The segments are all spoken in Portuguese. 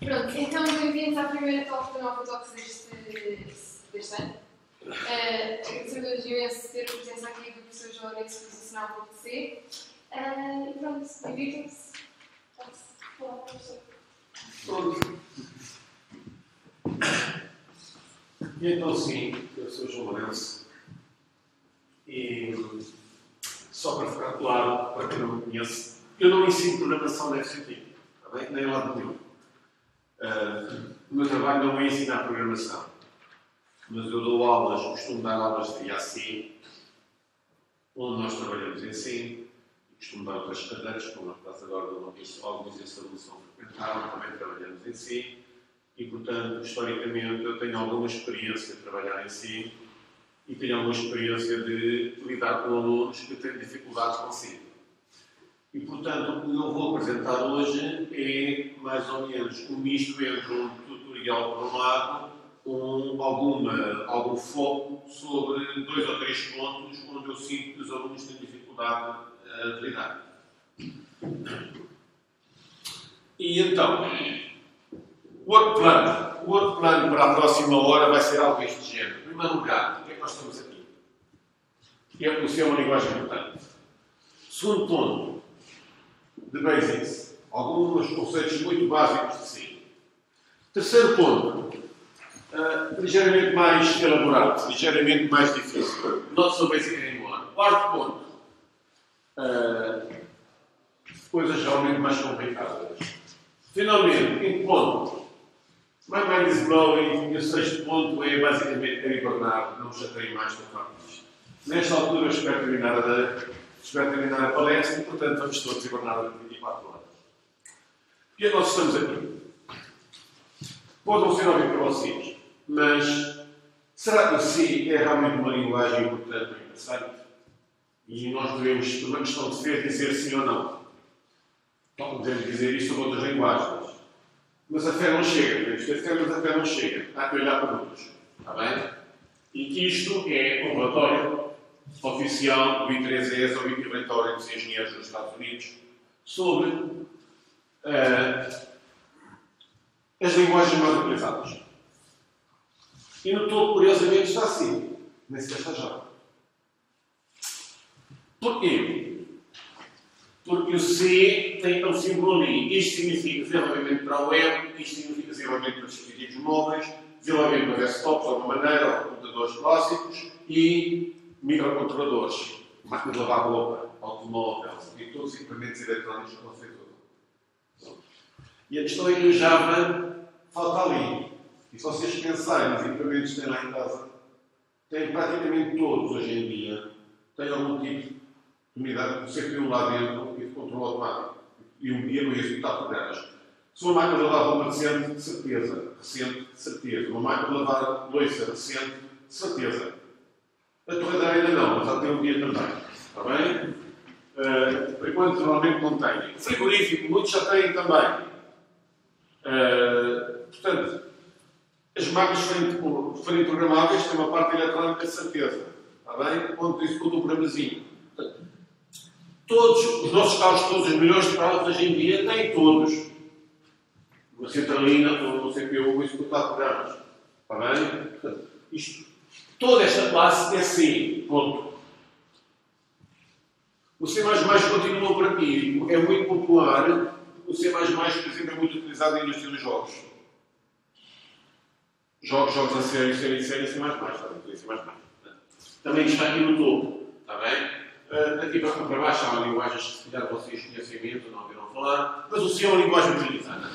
Pronto, então bem-vindos à primeira Talk do Nova Talks deste ano. Agradecemos imenso ter a presença aqui do professor João Alex, profissional do UTC. E pronto, divirtam-se. Pode-se falar, professor. Pronto. E então, sim, eu sou João Lourenço. E só para ficar claro, para quem não me conhece, eu não ensino programação nesse sentido, está bem? Nem lado nenhum. O meu trabalho não é ensinar programação, mas eu dou aulas, costumo dar aulas de IAC, onde nós trabalhamos em si, e costumo dar outras cadeiras, como no caso agora do alguns de solução frequentada, também trabalhamos em si, e portanto, historicamente, eu tenho alguma experiência de trabalhar em si, e tenho alguma experiência de lidar com alunos que têm dificuldades consigo. E, portanto, o que eu vou apresentar hoje é mais ou menos um misto entre um tutorial por um lado, algum foco sobre 2 ou 3 pontos onde eu sinto que os alunos têm dificuldade de lidar. E então, o outro plano para a próxima hora vai ser algo deste género. Em primeiro lugar, o que é que nós temos aqui? Que é conhecer uma linguagem importante. Segundo ponto, de basics. Alguns conceitos muito básicos de si. Terceiro ponto, ligeiramente mais elaborado, ligeiramente mais difícil. Not so basic anymore. Quarto ponto, coisas realmente mais complicadas. Finalmente, quinto ponto, my mind is blowing. E o sexto ponto é basicamente hibernar, não me chatei mais com a parte disto. Nesta altura, espero terminar a palestra e, portanto, vamos todos hibernar durante 24 horas. E nós estamos aqui. Pode não ser óbvio para vocês, mas será que o C é realmente uma linguagem importante ou interessante? E nós devemos, por uma questão de fé, dizer sim ou não. Então, podemos dizer isso sobre outras linguagens. Mas a fé não chega. Temos que ter fé, mas a fé não chega. Há que olhar para números. Está bem? E que isto é um relatório oficial do I3ES, ou Interventório dos Engenheiros dos Estados Unidos, sobre as linguagens mais utilizadas. E no topo, curiosamente, está assim. Nem sequer está já. Porquê? Porque o C tem um símbolo ali. Isto significa desenvolvimento para a web, isto significa desenvolvimento para dispositivos móveis, desenvolvimento para desktops, de alguma maneira, ou computadores clássicos, e microcontroladores, máquina de lavar roupa, automóvel, e todos os equipamentos eletrónicos que você tudo. E a questão é que o Java falta ali. E se vocês pensarem nos equipamentos que têm lá em casa, têm praticamente todos hoje em dia, têm algum tipo de unidade de CPU lá dentro e de controle automático. E um dia não ia executar programas. Se uma máquina de lavar roupa recente, de certeza. Recente, de certeza. Uma máquina de lavar louça recente, de certeza. A torradeira ainda não, mas já tem um dia também. Está bem? Por enquanto, normalmente não tem. O frigorífico, muitos já têm também. Portanto, as máquinas forem programáveis têm uma parte eletrónica de certeza. Está bem? Onde executa um programazinho. Todos os nossos carros, todos os milhões de carros hoje em dia, têm todos uma centralina ou um CPU para executar programas. Está bem? Portanto, toda esta classe é C. Ponto. O C++ continua operativo. É muito popular. O C++, por exemplo, é muito utilizado na indústria dos jogos. Jogos a série, C++. Também está aqui no topo. Está bem? Aqui para baixo há linguagens que se calhar vocês conhecem menos ou não ouviram falar. Mas o C é uma linguagem muito utilizada.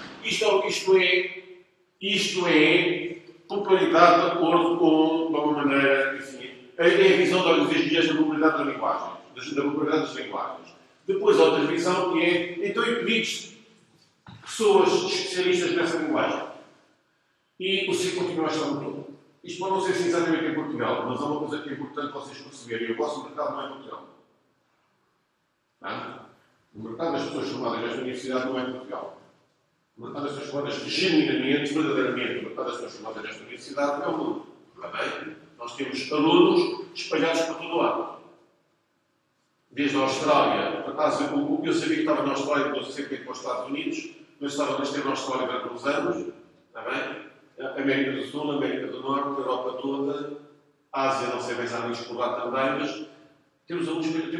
Isto é popularidade de acordo com, de alguma maneira, enfim, é a visão de alguns dias da popularidade da linguagem, da popularidade das linguagens. Depois, a outra visão que é, então, impedimos pessoas especialistas nessa linguagem. E o C continua a estar no topo. Isto pode não ser assim exatamente em Portugal, mas há uma coisa que é importante vocês perceberem. O vosso mercado não é Portugal. Tá? O mercado das pessoas formadas nesta universidade não é Portugal. O mercado das pessoas formadas genuinamente, verdadeiramente, o mercado das pessoas formadas nesta universidade é o mundo. Está bem? Nós temos alunos espalhados por todo o lado. Desde a Austrália, por acaso, eu sabia que estava na Austrália, depois sempre para os Estados Unidos, Nos Estados Unidos temos a história durante uns anos, está bem? América do Sul, América do Norte, Europa toda, Ásia, não sei bem se há muito explorar também, mas temos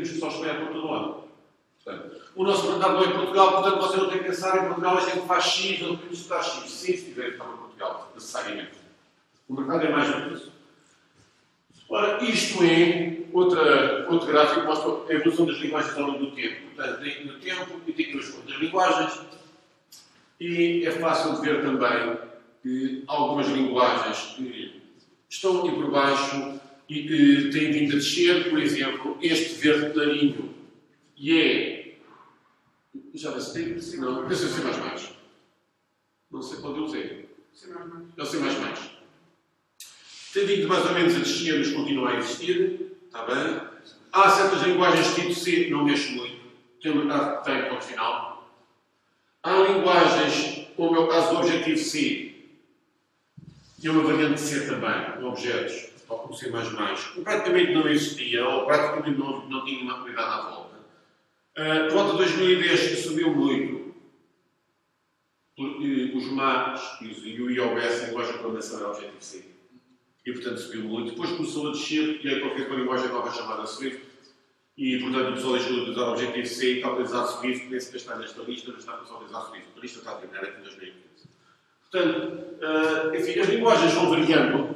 que só espalhar por todo o lado. Portanto, o nosso mercado não é Portugal, portanto você não tem que pensar em Portugal, a gente faz X, não tem que estudar X. Sim, se tiver que estar em Portugal, necessariamente. O mercado é mais do que isso. Ora, isto é outro gráfico que mostra a evolução das linguagens ao longo do tempo. Portanto, tem no tempo e tem as outras linguagens. E é fácil de ver também que algumas linguagens que estão aqui por baixo e que têm vindo a descer, por exemplo, este verde clarinho, e é. Já vê se tem. Não, pensa ser mais. Não sei quando eu usei. É o C++. Tem vindo mais ou menos a descer, mas continua a existir. Está bem? Há certas linguagens tipo C, não mexe muito. Tem um mercado que tem ponto final. Há linguagens, como é o caso do Objective C, e uma variante de C também, com objetos, ou com C++, que praticamente não existia, ou praticamente não tinha uma qualidade à volta. Por volta de 2010 subiu muito, porque os MAPs e o iOS, a linguagem de programação, era Objective-C. E, portanto, subiu muito. Depois começou a descer, e aí fez uma linguagem nova chamada Swift, e, portanto, o pessoal deixou de usar Objective-C e está a utilizar Swift, nem sequer está nesta lista, mas está a utilizar Swift. A lista está a terminar aqui em 2015. Portanto, enfim, as linguagens vão variando,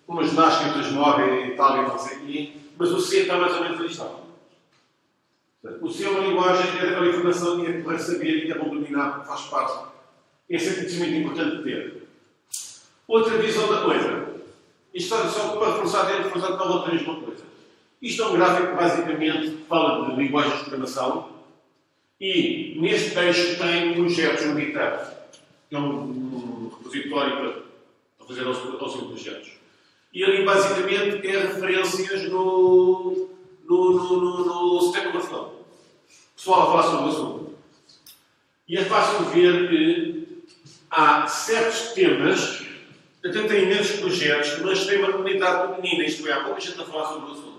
umas nascem, outras morrem e tal, e não sei o quê, mas o C está mais ou menos listado. O C é uma linguagem que é a informação que é correto saber e é bom dominar, faz parte. Esse é um conhecimento importante de ter. Outra visão da coisa. Isto só para reforçar, para outra mesma coisa. Isto é um gráfico que basicamente fala de linguagens de programação e neste texto tem projetos no GitHub, que é um repositório para fazer aos seus projetos. E ali basicamente é referências no Stack Overflow. O pessoal a falar sobre o assunto. E é fácil ver que há certos temas, até tem imensos projetos, mas tem uma comunidade pequenina, isto é, há pouca gente a falar sobre o assunto.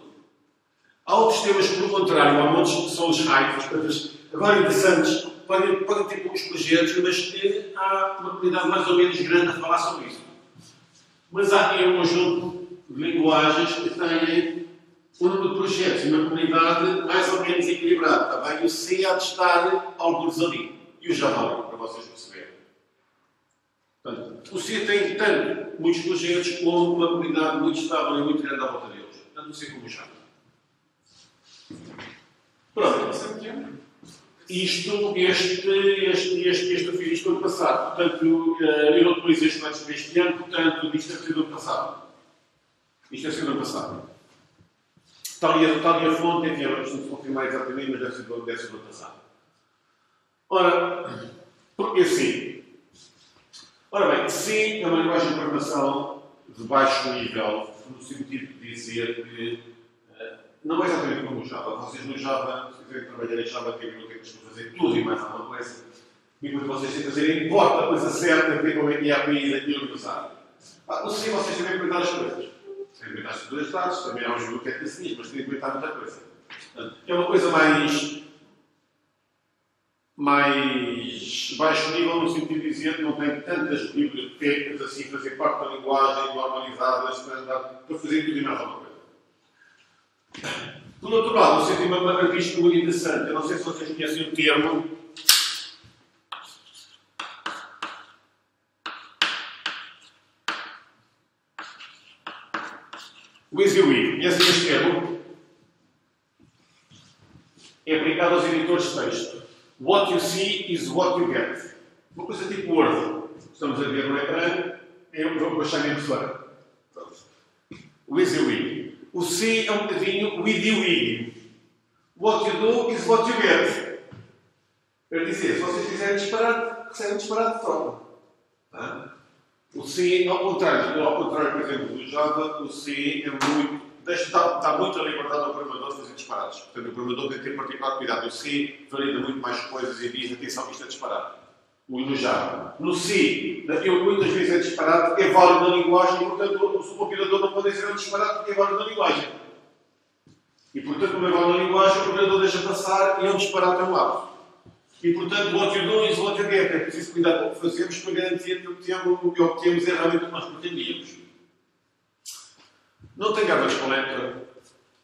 Há outros temas, por contrário, há muitos que são os hypes, coisas agora interessantes, podem ter poucos projetos, mas que há uma comunidade mais ou menos grande a falar sobre isso. Mas há aqui um conjunto de linguagens que têm um número de projetos e uma comunidade mais ou menos equilibrada. Está bem? O C há de estar alguns ali. E o Java, para vocês perceberem. Portanto, o C tem tanto muitos projetos como uma comunidade muito estável e muito grande à volta deles. Tanto o C como o Java. Pronto. Este eu fiz isto ano passado. Portanto, eu não utilizei este método este ano, portanto, isto deve ser do ano passado. Isto deve ser do ano passado. Está ali a fonte, enfim, não preciso confirmar exatamente, mas deve ser do ano passado. Ora, porque C? Ora bem, C é uma linguagem de programação de baixo nível, no sentido de dizer que não é exatamente como o Java. Vocês no Java, se quiserem trabalhar em Java, têm bibliotecas para fazer tudo e mais alguma coisa. E quando vocês têm que fazer, importa a coisa certa, ver como é que é a API daquilo que usar. No C vocês têm que cuidar das coisas. Têm que cuidar das estruturas de dados, também há uns bibliotecas assim, mas têm que cuidar muita coisa. Portanto, é uma coisa mais baixo nível, no sentido de dizer que não tem tantas bibliotecas assim, fazer parte da linguagem, normalizadas, para fazer tudo e mais alguma coisa. Por outro lado, você tem uma característica muito interessante. Eu não sei se vocês conhecem o termo WYSIWYG. Conhecem este termo? É aplicado aos editores de texto. What you see is what you get. Uma coisa tipo Word. Estamos a ver no ecrã, eu vou baixar na impressora. WYSIWYG. O C é um bocadinho WYSIWYG. What you do is what you get. Quer dizer, se vocês quiserem disparar, recebem disparado de forma. Tá? O C, ao contrário, por exemplo, do Java, o C é muito. Dá muita liberdade ao programador de fazer disparados. Portanto, o programador tem que ter particular cuidado. O C valida muito mais coisas e diz: atenção, isto é disparado. No Java. No C, eu muitas vezes é disparado, é válido na linguagem, e, portanto, o compilador não pode dizer disparado porque é válido na linguagem. E, portanto, como é válido na linguagem, o compilador deixa passar e é um disparado ao lado. E, portanto, what you do is what you get. É preciso cuidar com o que fazemos para garantir que o que obtemos é realmente o que nós pretendíamos. Não tem garbage collector,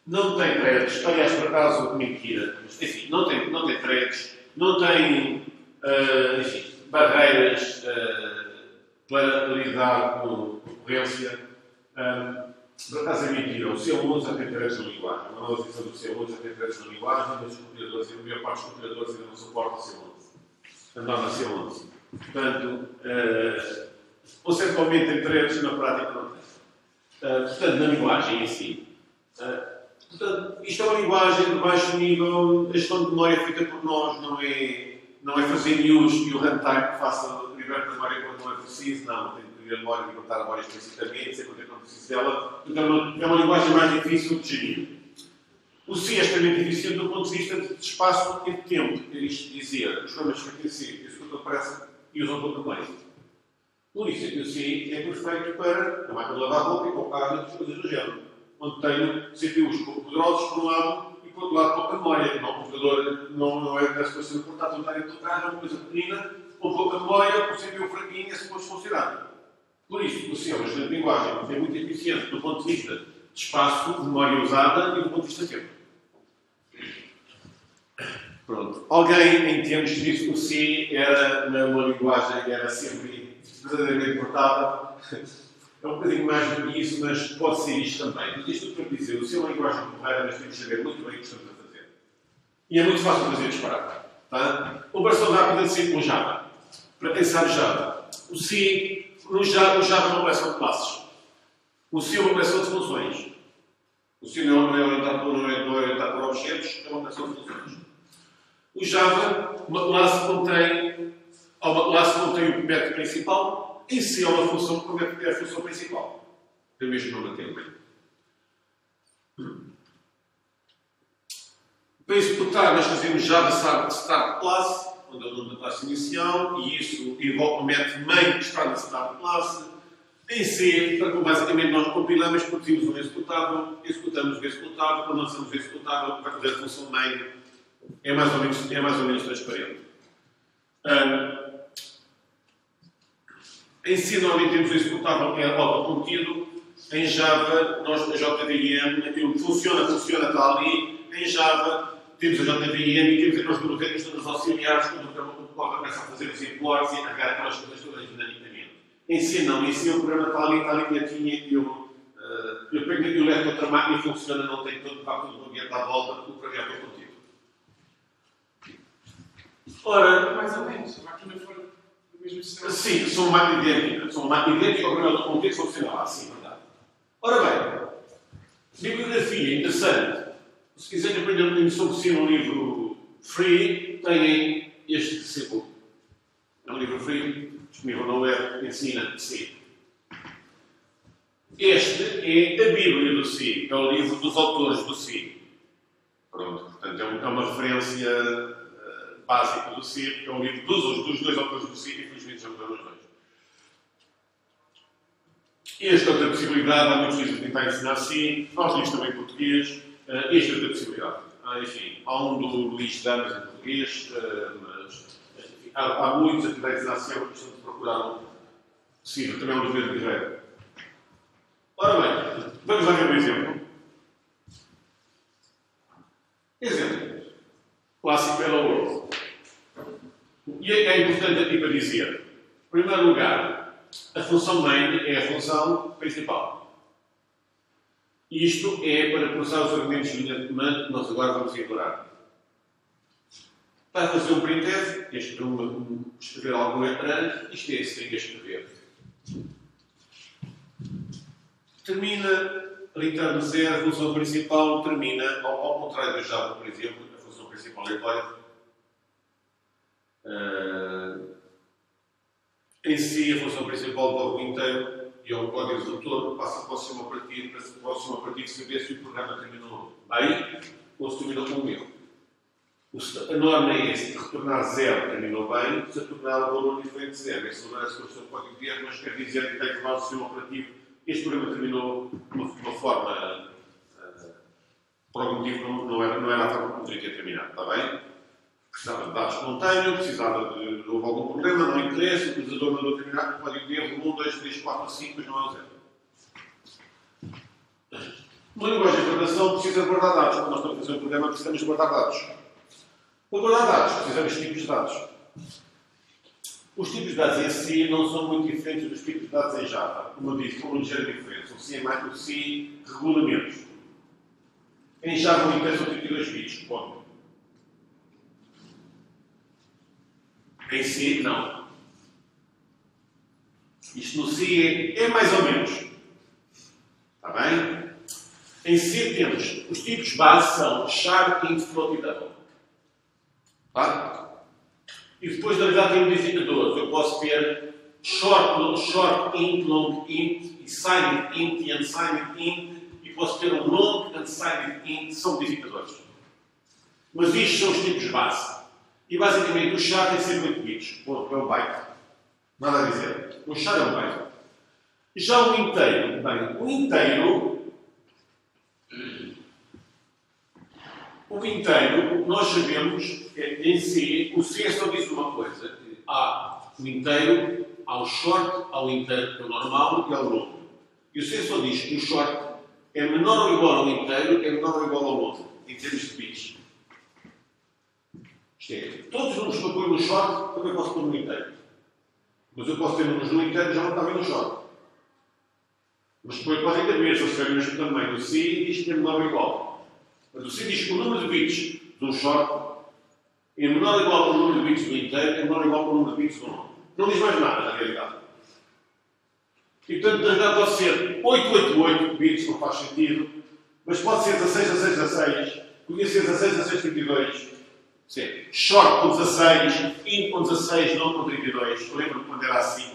não tem threads. Aliás, por acaso, mentira. Enfim, não tem threads, não tem enfim, barreiras para lidar com concorrência. Por acaso é mentira. O C11 já tem threads na linguagem. Uma nova edição do C11 já tem threads na linguagem, mas os compiladores, a maior parte dos compiladores ainda não suporta o C11. A nova C11. Portanto, conceptualmente tem threads, na prática não tem. Portanto, na linguagem em si. Portanto, isto é uma linguagem de baixo nível. A gestão de memória feita por nós não é fazer use e o runtime que faça liberar a memória quando não é preciso. Não, tem que liberar a memória e libertar a memória explicitamente, sem quando é preciso dela. Então, é uma linguagem mais difícil de gerir. O C é extremamente difícil do ponto de vista de espaço e de tempo. É isto dizer, os programas que C, isso que aparece e usam pouco mais. Por isso é que o C é perfeito para a máquina de lavar roupa e colocar muitas coisas do género. Onde tenho CPUs pouco poderosos por um lado e por outro lado pouca memória. O computador não é das coisas portátil, está dentro do carro, é uma coisa pequenina, com pouca memória, com CPU fraquinho, é suposto funcionar. Por isso, o C é uma excelente linguagem, é muito eficiente do ponto de vista de espaço, de memória usada e do ponto de vista de tempo. Pronto. Alguém, em termos disso, o C era uma linguagem, era sempre verdadeiramente portável. É um bocadinho mais do que isso, mas pode ser isto também. Mas isto tudo para dizer, o C é uma linguagem correta, mas temos de saber muito bem o que estamos a fazer. E é muito fácil fazer disparar. Tá? Comparação rápida de C com Java. Para quem sabe Java. O C, no Java é uma coleção de classes. O C é uma coleção de funções. O C não é orientado para objetos, é uma coleção de funções. O Java, uma classe contém o método principal, em si é uma função que é a função principal. Tem o mesmo nome até. Para executar, nós fazemos Java Start Class, onde é o nome da classe inicial, e isso envolve o método main que está na Start Class. Em C, basicamente nós compilamos, produzimos um executável, executamos o executável, quando lançamos o executável, vai fazer a função main. É mais ou menos transparente. Em C, normalmente temos o executável que é autocontido. Em Java, nós a JVM, aquilo que funciona, está ali. Em Java, temos a JVM e temos nós temos todos os auxiliares, quando o programa começa a fazer os imports e a carregar aquelas coisas todas dinamicamente. Em C, não. Em C, o programa está ali quietinho e eu pego aquilo, levo outra máquina e funciona, não tem todo o ambiente à volta, porque o programa é autocontido. Ora, mais ou menos, a máquina foi do mesmo sistema. Sim, são uma máquina idêntica. São uma máquina idêntica ao programa do contexto funcional. Sim, verdade. Ora bem, bibliografia interessante. Se quiserem aprender um bocadinho sobre C num livro free, têm este C-Book. É um livro free, disponível na web, ensina C. Este é a Bíblia do C, é o livro dos autores do C. Pronto, portanto, é uma referência básica do C, que é um livro dos dois autores do C, e infelizmente já mudaram os dois. Este é outra possibilidade, há muitos livros que tentam ensinar C, há os livros também em português, este é outra possibilidade. Enfim, há um do Luís Damas em português, mas enfim, há muitos a tentar ensinar C, é uma questão de procurar um possível, também é um livro de guerreiro. Ora bem, vamos lá ver um exemplo. Exemplo. Clássico Hello World. E é importante aqui para dizer, em primeiro lugar, a função main é a função principal. Isto é para processar os argumentos de linha de comando que nós agora vamos ignorar. Para fazer um printf, escrever algum ecrã, isto é isso que tem que escrever. Termina, return 0, a função principal termina, ao contrário do Java, por exemplo, a função principal é void. Em si, a função principal do código inteiro e o código executor passa para o próximo operativo saber se o programa terminou bem ou se terminou com um erro. A norma é essa, retornar 0 terminou bem, se retornar o valor diferente de 0. Esse não é a solução do código de erro, mas quer dizer que tem que informar o sistema operativo. Este programa terminou de uma forma, por algum motivo, não era a forma como teria que ter terminado, está bem? Precisava de dados que não tenho, precisava de houve algum problema, não interessa, o utilizador mandou determinar que pode ter 1, 2, 3, 4, 5, mas não é o 0. Uma linguagem de programação precisa guardar dados. Quando nós estamos a fazer um programa, precisamos guardar dados. Para guardar dados, precisamos de tipos de dados. Os tipos de dados em si não são muito diferentes dos tipos de dados em Java. Como eu disse, com uma ligeira diferença. O C regula menos. Em Java, o inteiro são 32 bits. Ponto. Em C, não. Isto no C é mais ou menos. Está bem? Em C temos os tipos base são char, int, float e double. Tá? E depois, na verdade, tem modificadores. Eu posso ter short int, long int, e signed int e unsigned int, e posso ter um long unsigned int, são modificadores. Mas isto são os tipos base. E basicamente o char tem sempre 8 bits. É um byte. Nada a dizer. O char é um byte. Já o inteiro, bem, o inteiro, nós sabemos que em C, o C só diz uma coisa. Há o inteiro, há o short, há o inteiro que é o normal e há o longo. E o C só diz que o short é menor ou igual ao inteiro, é menor ou igual ao longo, em termos de bits. Isto é, todos os números que eu ponho no short, também posso pôr no inteiro. Mas eu posso ter números no inteiro e já não está bem no short. Mas depois podem caber, se eu estiver mesmo tamanho do C, diz que é menor ou igual. Mas o C diz que o número de bits de um short é menor ou igual ao número de bits do inteiro, é menor ou igual ao número de bits do longo. Não diz mais nada, na realidade. E, portanto, na realidade pode ser 888 bits, não faz sentido, mas pode ser 16 podia ser 16 Sim. Short com 16, int com 16, long com 32. Eu lembro quando era assim,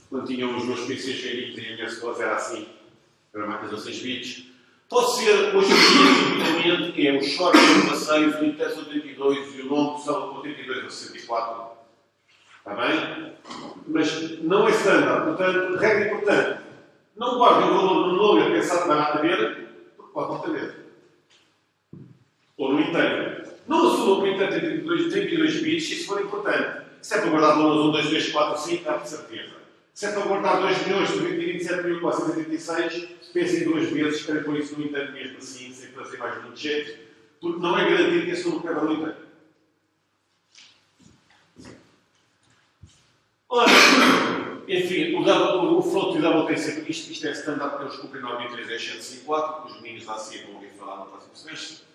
quando tinham os meus PCs cheios em MS2, era assim, era máquina de 16 bits. Pode ser, hoje em dia, que é o short com 16, o inteiro são 32 e o long são com 32 a 64. Está bem? Mas não é standard. Portanto, regra importante. Não guardem o valor no long a pensar que vai lá ter, porque pode não ter. Ou no inteiro. Não assumam que o inteiro tem 32 bits, se isso for importante. Se é para guardar valores 1, 2, 3, 4, 5, dá de certeza. Se é para guardar 2.027.486, pensem duas vezes, esperem por isso no inteiro mesmo assim, sem fazer mais muito jeito, porque não é garantido que esse número quebra no inteiro. Ora, enfim, o float e o double tem sempre isto é standard para eles cumprirem no AB3 é 754, os meninos da CIA vão ouvir falar no próximo semestre.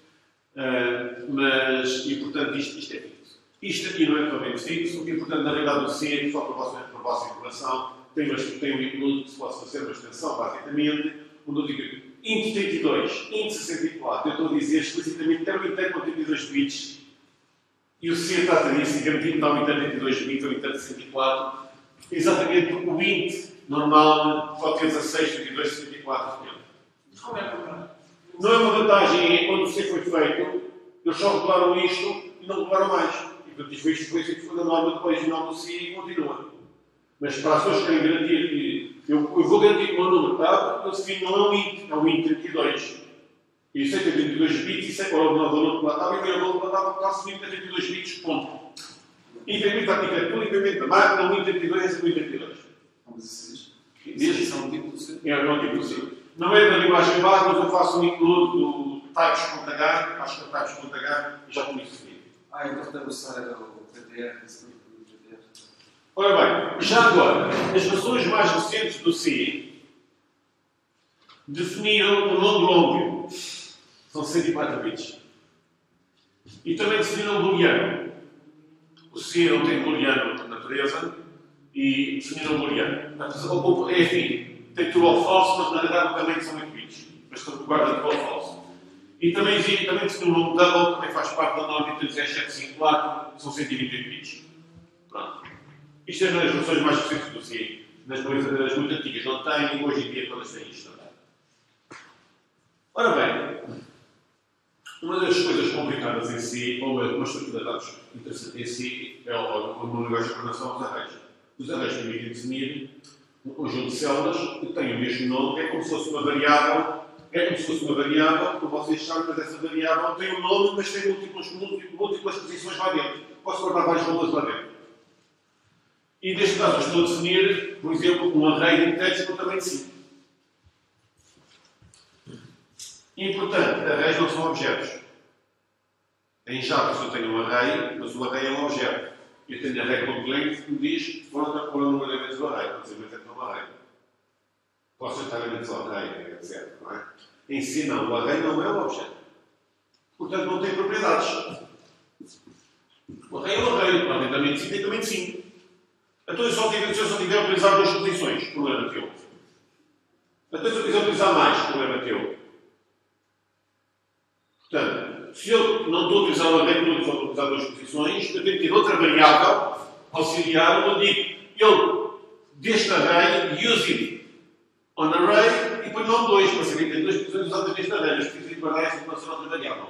E portanto, isto é fixo. Isto aqui não é totalmente fixo, o importante na realidade do C, só para a vossa informação, tem um include que se pode fazer uma extensão, basicamente, onde eu digo int 32, int 64, eu estou a dizer explicitamente que é o inteiro com 32 bits, e o C trata disso, e garantir que dá um inteiro 32 bits ou inteiro 64, exatamente porque o int normal pode ter 16, 32, 64, Como é que não é uma vantagem, é quando o C foi feito, eles só regularam isto e não regularam mais. E portanto, isto foi da norma original do C e continua. Mas para as pessoas que querem garantir que eu vou garantir que o meu número está, eu defino não é um int, é um int 32. E eu sei que é 32 bits e sei qual é o valor que lá estava e qual é o valor que lá estava, porque está assumindo que é 32 bits, ponto. Independentemente da arquitetura, independente da máquina, o int 32 é sempre o int 32. Isso é um tipo de C. É um tipo de C. Não é da linguagem base, mas eu faço um include do types.h, acho que é types.h, e já com isso definido. Então deve usar o TTR, esse tipo de TTR. Ora bem, já agora, as versões mais recentes do C definiram o long. São 104 bits. E também definiram o booleano. O C não tem booleano por natureza e definiram o booleano. Enfim, tem true ou false, mas na verdade também são 8 bits. Mas guarda true ou false. E também definiram o long double, também faz parte da norma 33754, são 128 bits. Pronto. Isto é nas versões mais recentes do C. Nas muito antigas não tem, e hoje em dia todas têm isto também. Ora bem, uma das coisas complicadas em si, ou uma estrutura de dados interessante em si, é uma linguagem de programação dos arrays. Os arrays permitem definir um conjunto de células que têm o mesmo nome, é como se fosse uma variável é como se fosse uma variável, como vocês sabem, mas essa variável tem um nome, mas tem múltiplas posições lá dentro. Posso guardar vários valores lá dentro. E neste caso, eu estou a definir, por exemplo, um array de inteiros com tamanho 5. Importante, arrays não são objetos. Em Java, se eu tenho um array, mas o array é um objeto. Eu tenho array.length que me diz qual é o número de elementos do array. Por exemplo, eu tenho um array. Posso acrescentar elementos ao array, etc. Não é? Em si, não. O array não é um objeto. Portanto, não tem propriedades. O array é um array. Normalmente, 5 tem tamanho 5. Então, se eu só tiver a utilizar duas posições, problema teu. Então, se eu quiser utilizar mais, problema teu. Portanto, se eu não estou a utilizar o array, estou a utilizar duas posições, eu tenho que ter outra variável auxiliar, onde eu digo, eu, deste array, use it on array, e ponho nome 2, para saber que tem duas posições usadas neste array. Mas preciso guardar essa informação outra variável.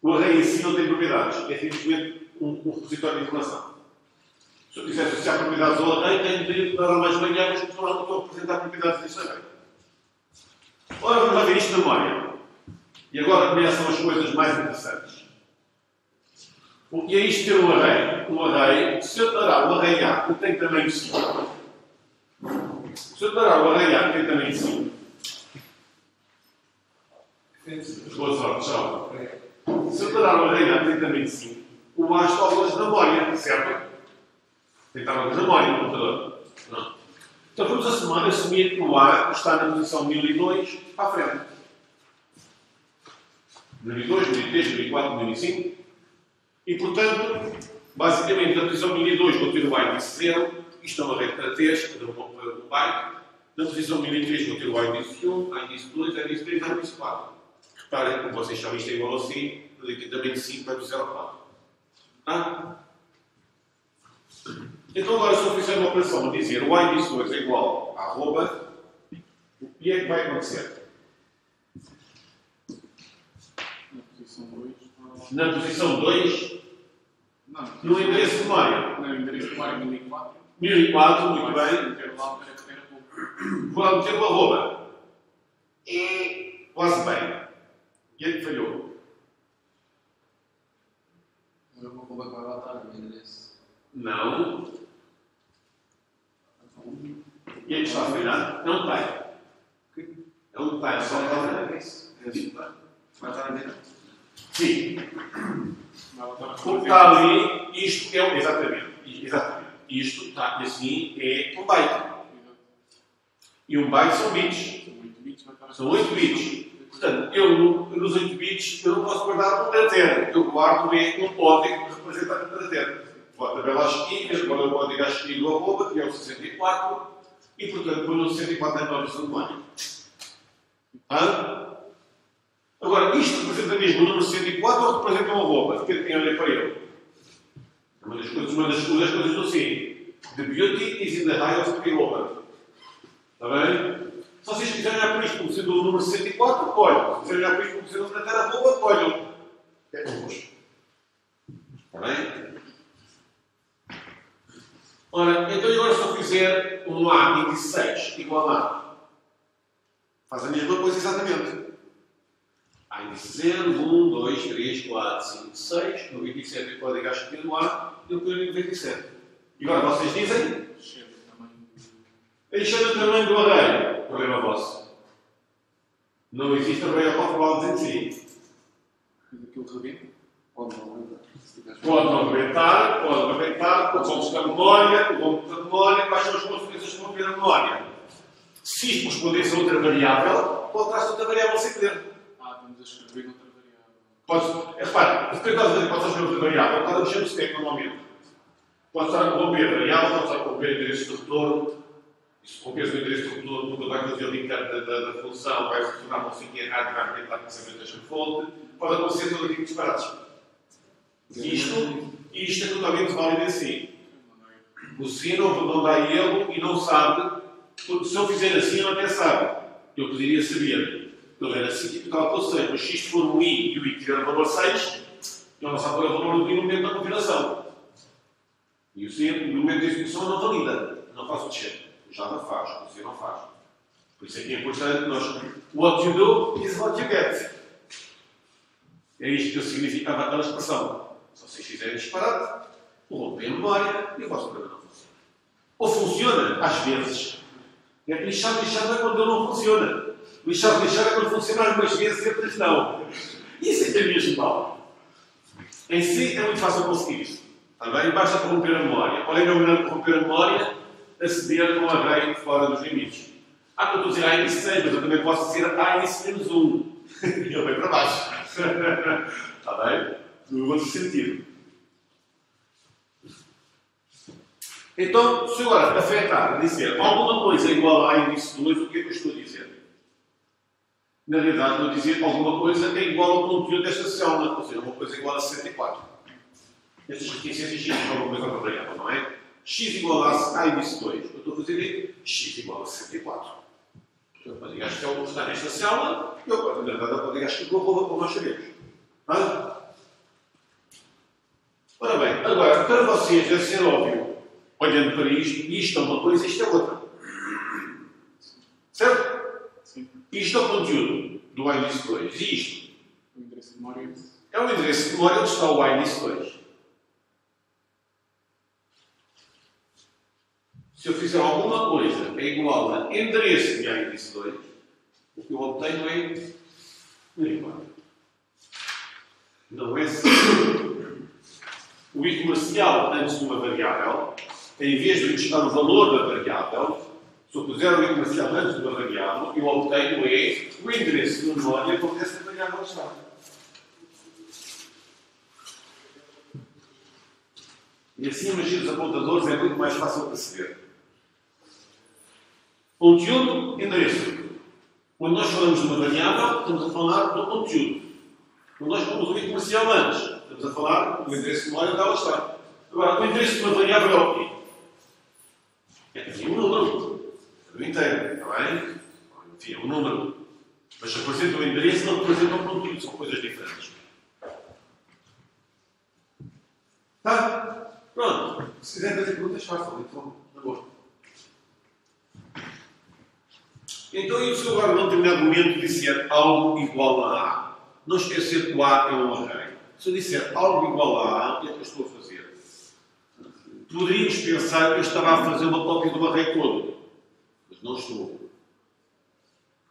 O array em si não tem propriedades, é simplesmente um repositório de informação. Se eu quiser associar propriedades ao array, tenho de dar mais variáveis que estão a representar propriedades deste array. Ora, vamos lá ver isto na memória. E agora começam as coisas mais interessantes. O que é isto ter um array? Um array, se eu dar o array A que tem tamanho 5, se eu dar o array A que tem tamanho 5, boa sorte, tchau. Se eu dar o array A que tem tamanho 5, o A está aos na memória, certo? Tem que estar na memória do computador. Não. Então vamos assumir que o A está na posição 1002 à frente. 1002, 1003, 1004, 1005. E, portanto, basicamente, na posição 1002 vou ter o índice 0. Isto é uma array de caracteres, cada um byte. Na posição 1003 vou ter o índice 1, índice 2, índice 3, índice 4. Reparem, como vocês sabem, isto é igual ao 5. No também 5 vai do 0 ao 4. Tá? Então, agora, se eu fizer uma operação a dizer o índice 2 é igual a arroba, o que é que vai acontecer? Na posição 2, no endereço de memória. No endereço de memória 1004. 1004, muito bem. Vou lá meter o arroba. E quase bem. E ele falhou. O arroba vai voltar no endereço. Não. E ele está a falhar? Não está. Não está, só está. Vai estar a ver? Sim. Porque está ali, isto é exatamente. Isto está assim, é um byte. E um byte são bits. São 8 bits. Portanto, nos 8 bits, eu não posso guardar um caractere. Eu guardo um código que representa um caractere. Vou a tabela às esquinas, qual é o código às esquinas do arroba, que é o 64. E, portanto, põe o 64 na posição de memória. Agora, isto representa mesmo o número 64 ou representa um arroba? Porque tem a olhar para ele. Uma das coisas do sim. The beauty is in the high of the arroba. Está bem? Se vocês quiserem olhar para isto como sendo o número 64, olhem. Se quiserem olhar para isto como sendo o caractere arroba, olhem. É convosco. Está bem? Ora, então agora se eu fizer um A índice 6 igual a faz a mesma coisa exatamente. A índice 0, 1, 2, 3, 4, 5, 6, 97 é o código à esquerda do A, e eu ponho 97. E agora vocês dizem? Encher o tamanho do array. Problema vosso. Não existe array of overflows em si. Aquilo rebenta? Pode não rebentar. Pode não rebentar, pode só buscar memória, vão buscar memória, quais são as consequências que vão ter a memória. Se isto correspondesse a outra variável, pode dar-se outra variável sem querer. Vamos a escrever outra variável. Repare, o que pode escrever outra variável, está a mexer no stack normalmente. Pode estar a corromper a variável, pode estar a corromper o endereço de retorno. E se corromper o endereço de retorno, nunca vai fazer o link da função, vai retornar para um sítio errado e vai rebentar com a orientation fault. Pode acontecer todo tipo de disparates. Isto é totalmente válido em si. O si não dá erro e não sabe. Se eu fizer assim, ele até sabe. Eu poderia saber. Ele era assim, tipo cálculo 6, mas se isto for um i e o i tiver o valor 6, ele não sabe qual é o valor do i no momento da configuração. E o C, no momento da execução, não valida. Não faz o check. O Java faz, o C não faz. Por isso é que é importante nós... What you do is what you get. É isto que significava aquela expressão. Se vocês fizerem disparate, corrompem a memória e o vosso programa não funciona. Ou funciona, às vezes. É que lixado é quando ele não funciona. Lixado é quando funciona algumas vezes e outras não. Isso é que é mesmo mal. Em si é muito fácil conseguir isso. Também basta corromper a memória. Qual é que é o melhor de corromper a memória? Aceder com um array fora dos limites. Eu estou a dizer A índice 6, mas eu também posso dizer A índice menos 1. E ele vem para baixo. Está bem? No outro sentido. Então, se eu agora afetar a dizer alguma coisa igual a A índice 2, o que é que eu estou a dizer? Na realidade, estou a dizer alguma coisa é igual ao conteúdo desta célula, ou seja, uma coisa igual a 64. Estas reticências x igual a uma coisa variável, não é? X igual a índice 2. Eu estou a fazer x igual a 64. Eu posso dizer que é o que está nesta célula, eu posso dizer que eu vou como nós sabemos. Ora bem, agora, para vocês deve ser óbvio, olhando para isto é uma coisa, isto é outra. Certo? Sim. Isto é o conteúdo do índice 2. E isto? O endereço de memória. É o endereço de memória onde está o índice 2. Se eu fizer alguma coisa que é igual a endereço de índice 2, o que eu obtenho é igual. Não é assim. O I comercial antes de uma variável, em vez de registrar o valor da variável, se eu puser o I comercial antes de uma variável, eu obtenho o endereço de memória onde essa variável está. E assim, imagina os apontadores, é muito mais fácil de perceber. Conteúdo, endereço. Quando nós falamos de uma variável, estamos a falar do conteúdo. Quando nós pomos o I comercial antes, estamos a falar do endereço de memória onde ela está. Agora, o endereço de uma variável é o quê? É assim, um número. É o inteiro, está bem? Enfim, é um número. Mas se apresenta o endereço, não representa o conteúdo. São coisas diferentes. Tá? Pronto. Se quiser fazer perguntas, façam. Então, na boa. Então, e se eu agora, num determinado momento, disser algo igual a A? Não esquecer que o A é um array. Se eu disser algo igual a A, o que é que eu estou a fazer? Poderíamos pensar que eu estava a fazer uma cópia do array todo. Mas não estou.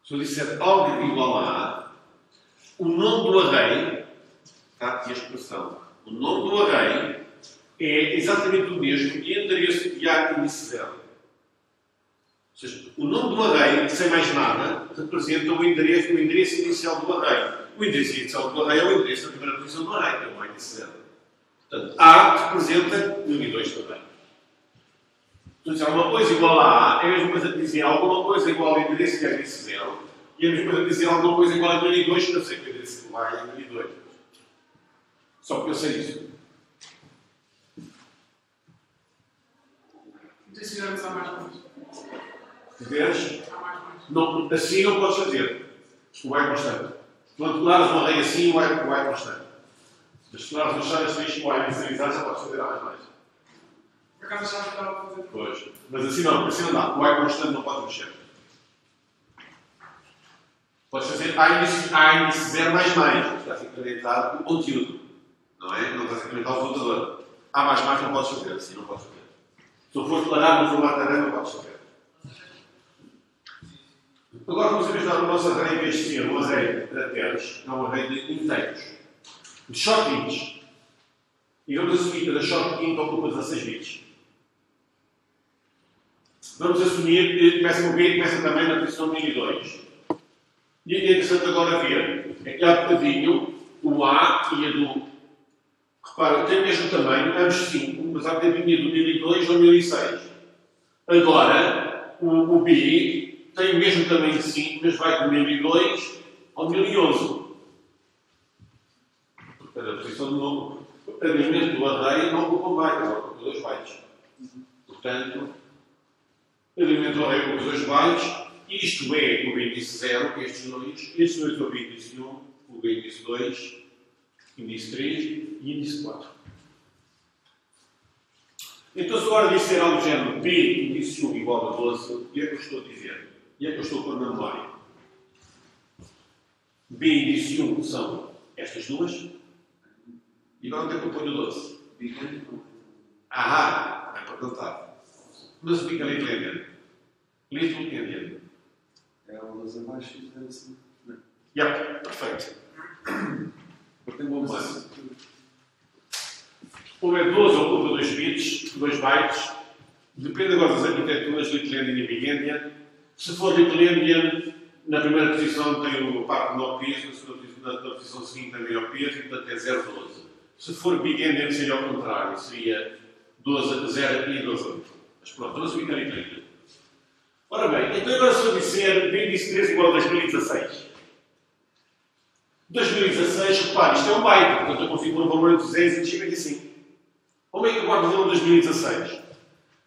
Se eu disser algo igual a A, o nome do array, está aqui a expressão, o nome do array é exatamente o mesmo e endereço de A índice 0. Ou seja, o nome do array, sem mais nada, representa o endereço inicial do array. O endereço inicial do array é o endereço da primeira posição do array, que é o índice 0. Portanto, A representa 1 e 2 também. Portanto, se alguma coisa igual a A, é a mesma coisa que dizer alguma coisa igual ao endereço que é índice 0, e é a mesma coisa que dizer alguma coisa igual a 1 e 2, que eu sei que o endereço do A é 1 e 2. Só porque eu sei isso. E se fizermos A mais? Se fizeres, A mais. não, assim não podes fazer. O A é constante. Quando declaras um array assim, o A é constante. Mas se declaras uma chave assim, o A é inicializado, já podes fazer A mais. Por acaso achava que estava a fazer. Pois. Mas assim não dá. O A é constante, não podes mexer. Podes fazer A índice 0 mais. Está sincronizado com o conteúdo. Não é? Não está sincronizado o computador. A mais não podes fazer. Assim não podes fazer. Se eu for declarar no formato array, não podes fazer. Agora vamos imaginar o nosso array, em vez de ser um array de caracteres, é um array de inteiros. De short bits. E vamos assumir que cada short int ocupa 16 bits. Vamos assumir que começa o B e começa também na posição 1002. E é interessante agora ver. É que há bocadinho o A e a do. Repara, tem o mesmo tamanho, ambos 5, mas há bocadinho do 1002 ao 1006. Agora, o B tem o mesmo tamanho de 5, mas vai do 1002 ao 1011. Portanto, a posição do alinhamento do array não ocupa bytes, ocupa 2 bytes. Portanto, o alinhamento do array ocupa 2 bytes. Isto é o índice 0, estes dois é o índice 1, o índice 2, índice 3 e índice 4. Então, se agora disser algo do género B índice 1 igual a 12, o que é que eu estou a dizer? e é que eu estou a pôr na memória. B índice 1 são estas duas. E agora onde é que eu ponho o 12? Ah, é para cantar. Mas o Big Endian. Little Endian. É o 12 abaixo e o assim. Perfeito. Porque tem um bom plano. Ou é 12 ou ocupa 2 bits, 2 bytes. Depende agora das arquiteturas, Little Endian e Big Endian. Se for Little Endian, na primeira posição tem o par de 9 bits, na posição seguinte tem 9 bits, e portanto é 0,12. Se for Big Endian seria ao contrário, seria 12, 0 e 12. Mas pronto, vamos ficar em frente. Ora bem, então agora se eu disser B índice 3 igual a 2016. 2016, repare, isto é um byte, portanto eu configuro um valor entre 0 e 155. Como é que eu guardo o valor de 2016?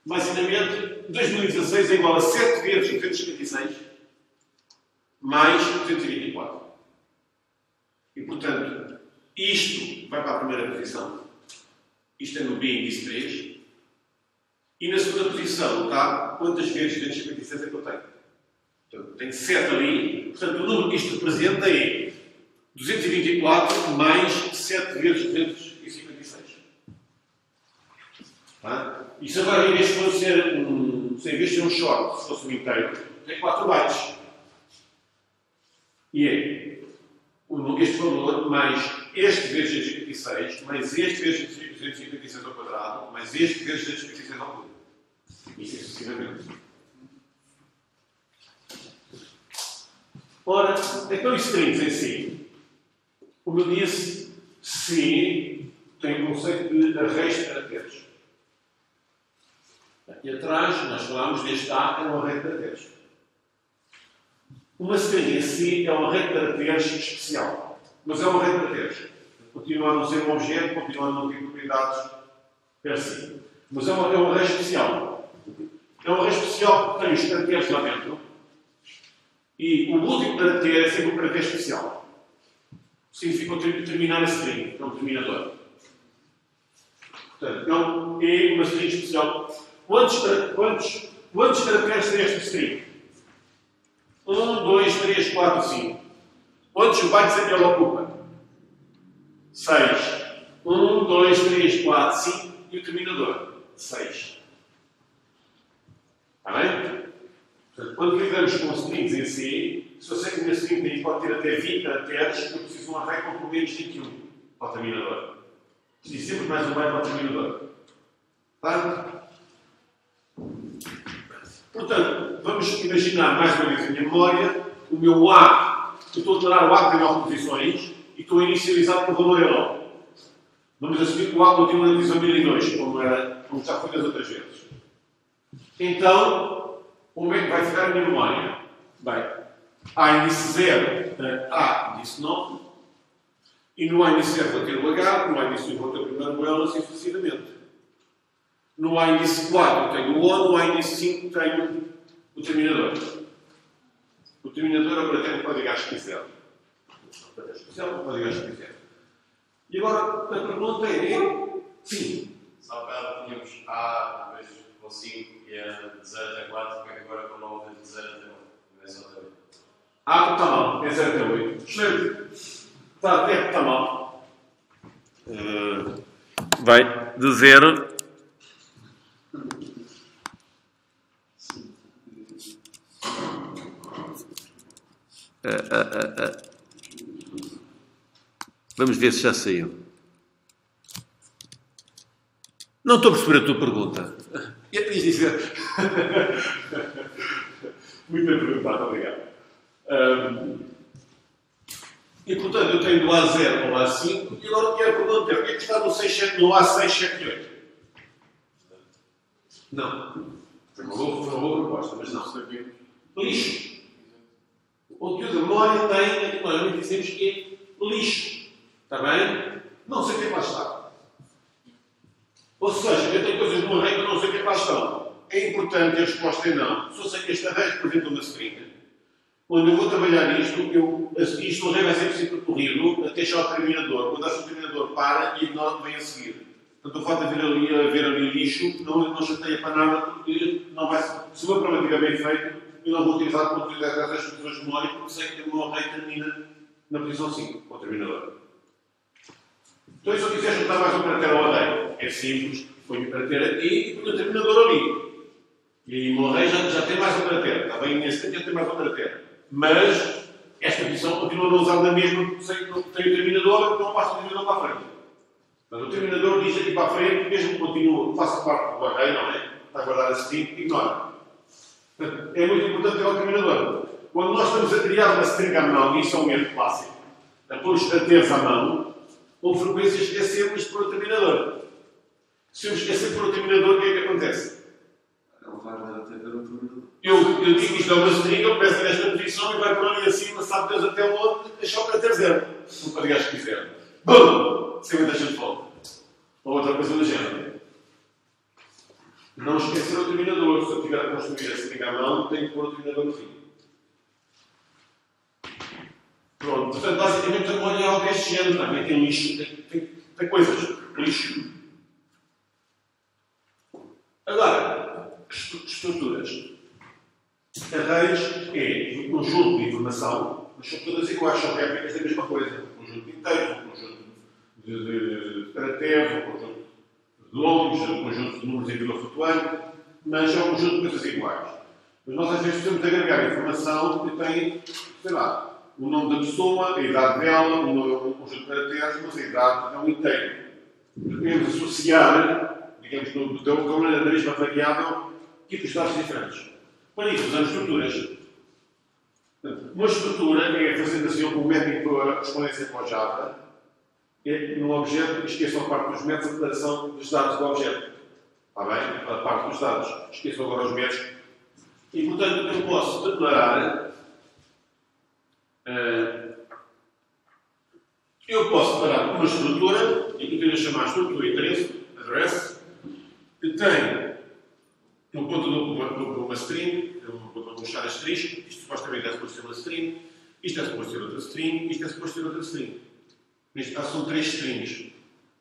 Basicamente, 2016 é igual a 7 vezes 256 mais 224. E, portanto, isto vai para a primeira posição. Isto é no B índice 3. E na segunda posição está quantas vezes 256 é que eu tenho. Portanto, tenho 7 ali. Portanto, o número que isto representa é 224 mais 7 vezes 256. Tá? Isso agora, em vez de ser um short, se fosse um inteiro, tem 4 bytes. E é este valor mais este vezes 256, mais este vezes 256 ao quadrado, mais este vezes 256 ao cubo. Isso é sucessivamente. Ora, então strings em si. Como eu disse, C tem o conceito de arrays de caracteres. Aqui atrás, nós falámos deste A, é um array de caracteres. Uma string em si é um array de caracteres especial. Mas é um array de caracteres. Continua a não ser um objeto, continua a não ter propriedades per si. Mas é um array especial. É um array especial porque tem os caracteres lá dentro. E o último caractere é sempre um caractere especial. Significa terminar a string, é um terminador. Portanto, é uma string especial. Quantos caracteres tem esta string? 1, 2, 3, 4, 5. Quantos bytes é que ela ocupa? 6. 1, 2, 3, 4, 5 e o terminador? 6. Está bem? Portanto, quando lidamos com strings em C, se eu sei que a minha string pode ter até 20 caracteres, eu preciso de um array com pelo menos 21 para o terminador. Preciso sempre mais um byte para o terminador. Tá? Portanto, vamos imaginar mais uma vez a minha memória, o meu A, eu estou a declarar o A que tem 9 posições e estou a inicializar com o valor E9. Vamos assumir que o A continua na divisão 1002, como já foi das outras vezes. Então, como é que vai ficar a minha memória? Bem, A índice 0, A índice 9, e no A índice 0 vou ter o H, no A índice 1 vou ter o primeiro L, assim sucessivamente. No A índice 4 tenho o O, no A índice 5 tenho o terminador. O terminador agora tem o código especial. O código especial, o código especial. E agora a pergunta é: sim. Só para tínhamos A, depois com 5 e é de 0 até 4, como é que agora com 9 é de 0 até 9? Não é só até 8. Ah, está mal, é 0 até 8. Excelente. Está mal. Vai de 0. Vamos ver se já saiu. Não estou a perceber a tua pergunta. Muito bem perguntado, obrigado. E portanto eu tenho do A0 ao A5 e agora quero perguntar o que é que está no A678? Não. Foi uma boa proposta, mas não. Lixo. O conteúdo da memória tem, normalmente dizemos que é lixo. Está bem? Não sei o que é que lá está. Ou seja, eu tenho coisas no array que eu não sei o que é que lá estão. É importante a resposta é não. Se eu sei que este array representa uma string, quando eu vou trabalhar isto no array vai ser sempre percorrido até chegar ao terminador. Quando acho que o terminador para e o nó vem a seguir. Portanto, o fato de haver ali lixo não chateia para nada, porque não vai, se o meu programa estiver bem feito, eu não vou utilizar a oportunidade dessas posições de memória porque sei que o meu array termina na posição 5, com o terminador. Então, se eu quiser juntar mais um caractere ao array, é simples, ponho o caractere aqui e ponho o terminador ali. E aí o meu array já tem mais um caractere. Está bem, nesse aqui já tem mais um caractere. Mas esta posição continua a usar na mesma porque sei que não tem o terminador, não passo o terminador para a frente. Mas o terminador diz aqui para a frente, mesmo que continue, faça parte do array, não é? Está a guardar esse tipo, ignora. Portanto, é muito importante ter o terminador. Quando nós estamos a criar uma string à mão, e isso é um erro clássico, a pôr os caracteres à mão, com frequência esquecemos de pôr o terminador. Se eu esquecer de pôr o terminador, o que é que acontece? Ele vai dar até ver o terminador. Eu digo que isto é uma string, eu peço nesta posição e vai por ali acima, sabe Deus até onde, deixar o caractere 0. Não pode ligar se quiser. BUM! Sem deixa de volta. Ou outra coisa do género. Não esquecer o terminador. Se eu tiver a construir a string à mão, tenho que pôr o terminador no fim. Pronto. Portanto, basicamente, a memória é algo deste género. Também tem lixo, tem coisas. Lixo. Agora, estruturas. Arrays é um conjunto de informação, mas são todas iguais, são réplicas da mesma coisa. Um conjunto de inteiros, um conjunto de caracteres, um conjunto de longos, um conjunto de números em vírgula flutuante, mas é um conjunto de coisas iguais. Mas nós às vezes precisamos agregar informação que tem, sei lá, o nome da pessoa, a idade dela, um conjunto de caracteres, mas a idade é um inteiro. Podemos associar, digamos, da mesma variável, tipos de dados diferentes. Para isso, usamos estruturas. Uma estrutura é, fazendo assim um método para a correspondência com a Java, é no objeto, esqueçam a parte dos métodos, a declaração dos dados do objeto. Está bem? A parte dos dados. Esqueçam agora os métodos. E, portanto, eu posso declarar. Uma estrutura, e aqui eu chamar estrutura endereço, address, que tem um conteúdo de uma string, vou mostrar a string, isto supostamente é suposto ser uma string, isto é suposto ser outra string, isto é suposto ser outra string. Neste caso são 3 strings.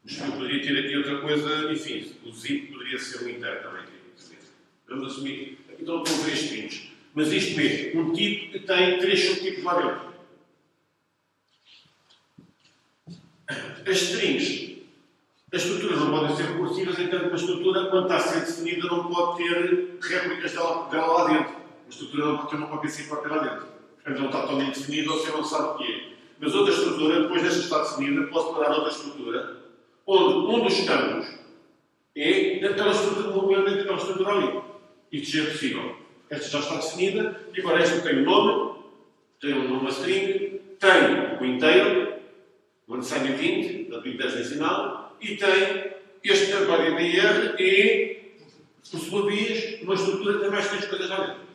Mas eu poderia ter aqui outra coisa, enfim, o zip poderia ser um inteiro também. Vamos assumir, aqui estão 3 strings. Mas isto é um tipo que tem 3 subtipos lá dentro. As strings, as estruturas não podem ser recursivas, enquanto uma estrutura, quando está a ser definida, não pode ter réplicas dela lá dentro. Uma estrutura não pode ter uma cópia assim própria lá dentro. Portanto, não está totalmente definida ou você não sabe o que é. Mas outra estrutura, depois desta estar definida, posso declarar outra estrutura, onde um dos campos é aquela estrutura, obviamente, aquela estrutura ali. E que já é possível. Esta já está definida, e agora esta tem um nome, tem uma string, tem o inteiro, o unsigned int, da int decimal, e tem este código dir e, por sua vez, uma estrutura que tem mais 3 coisas lá dentro.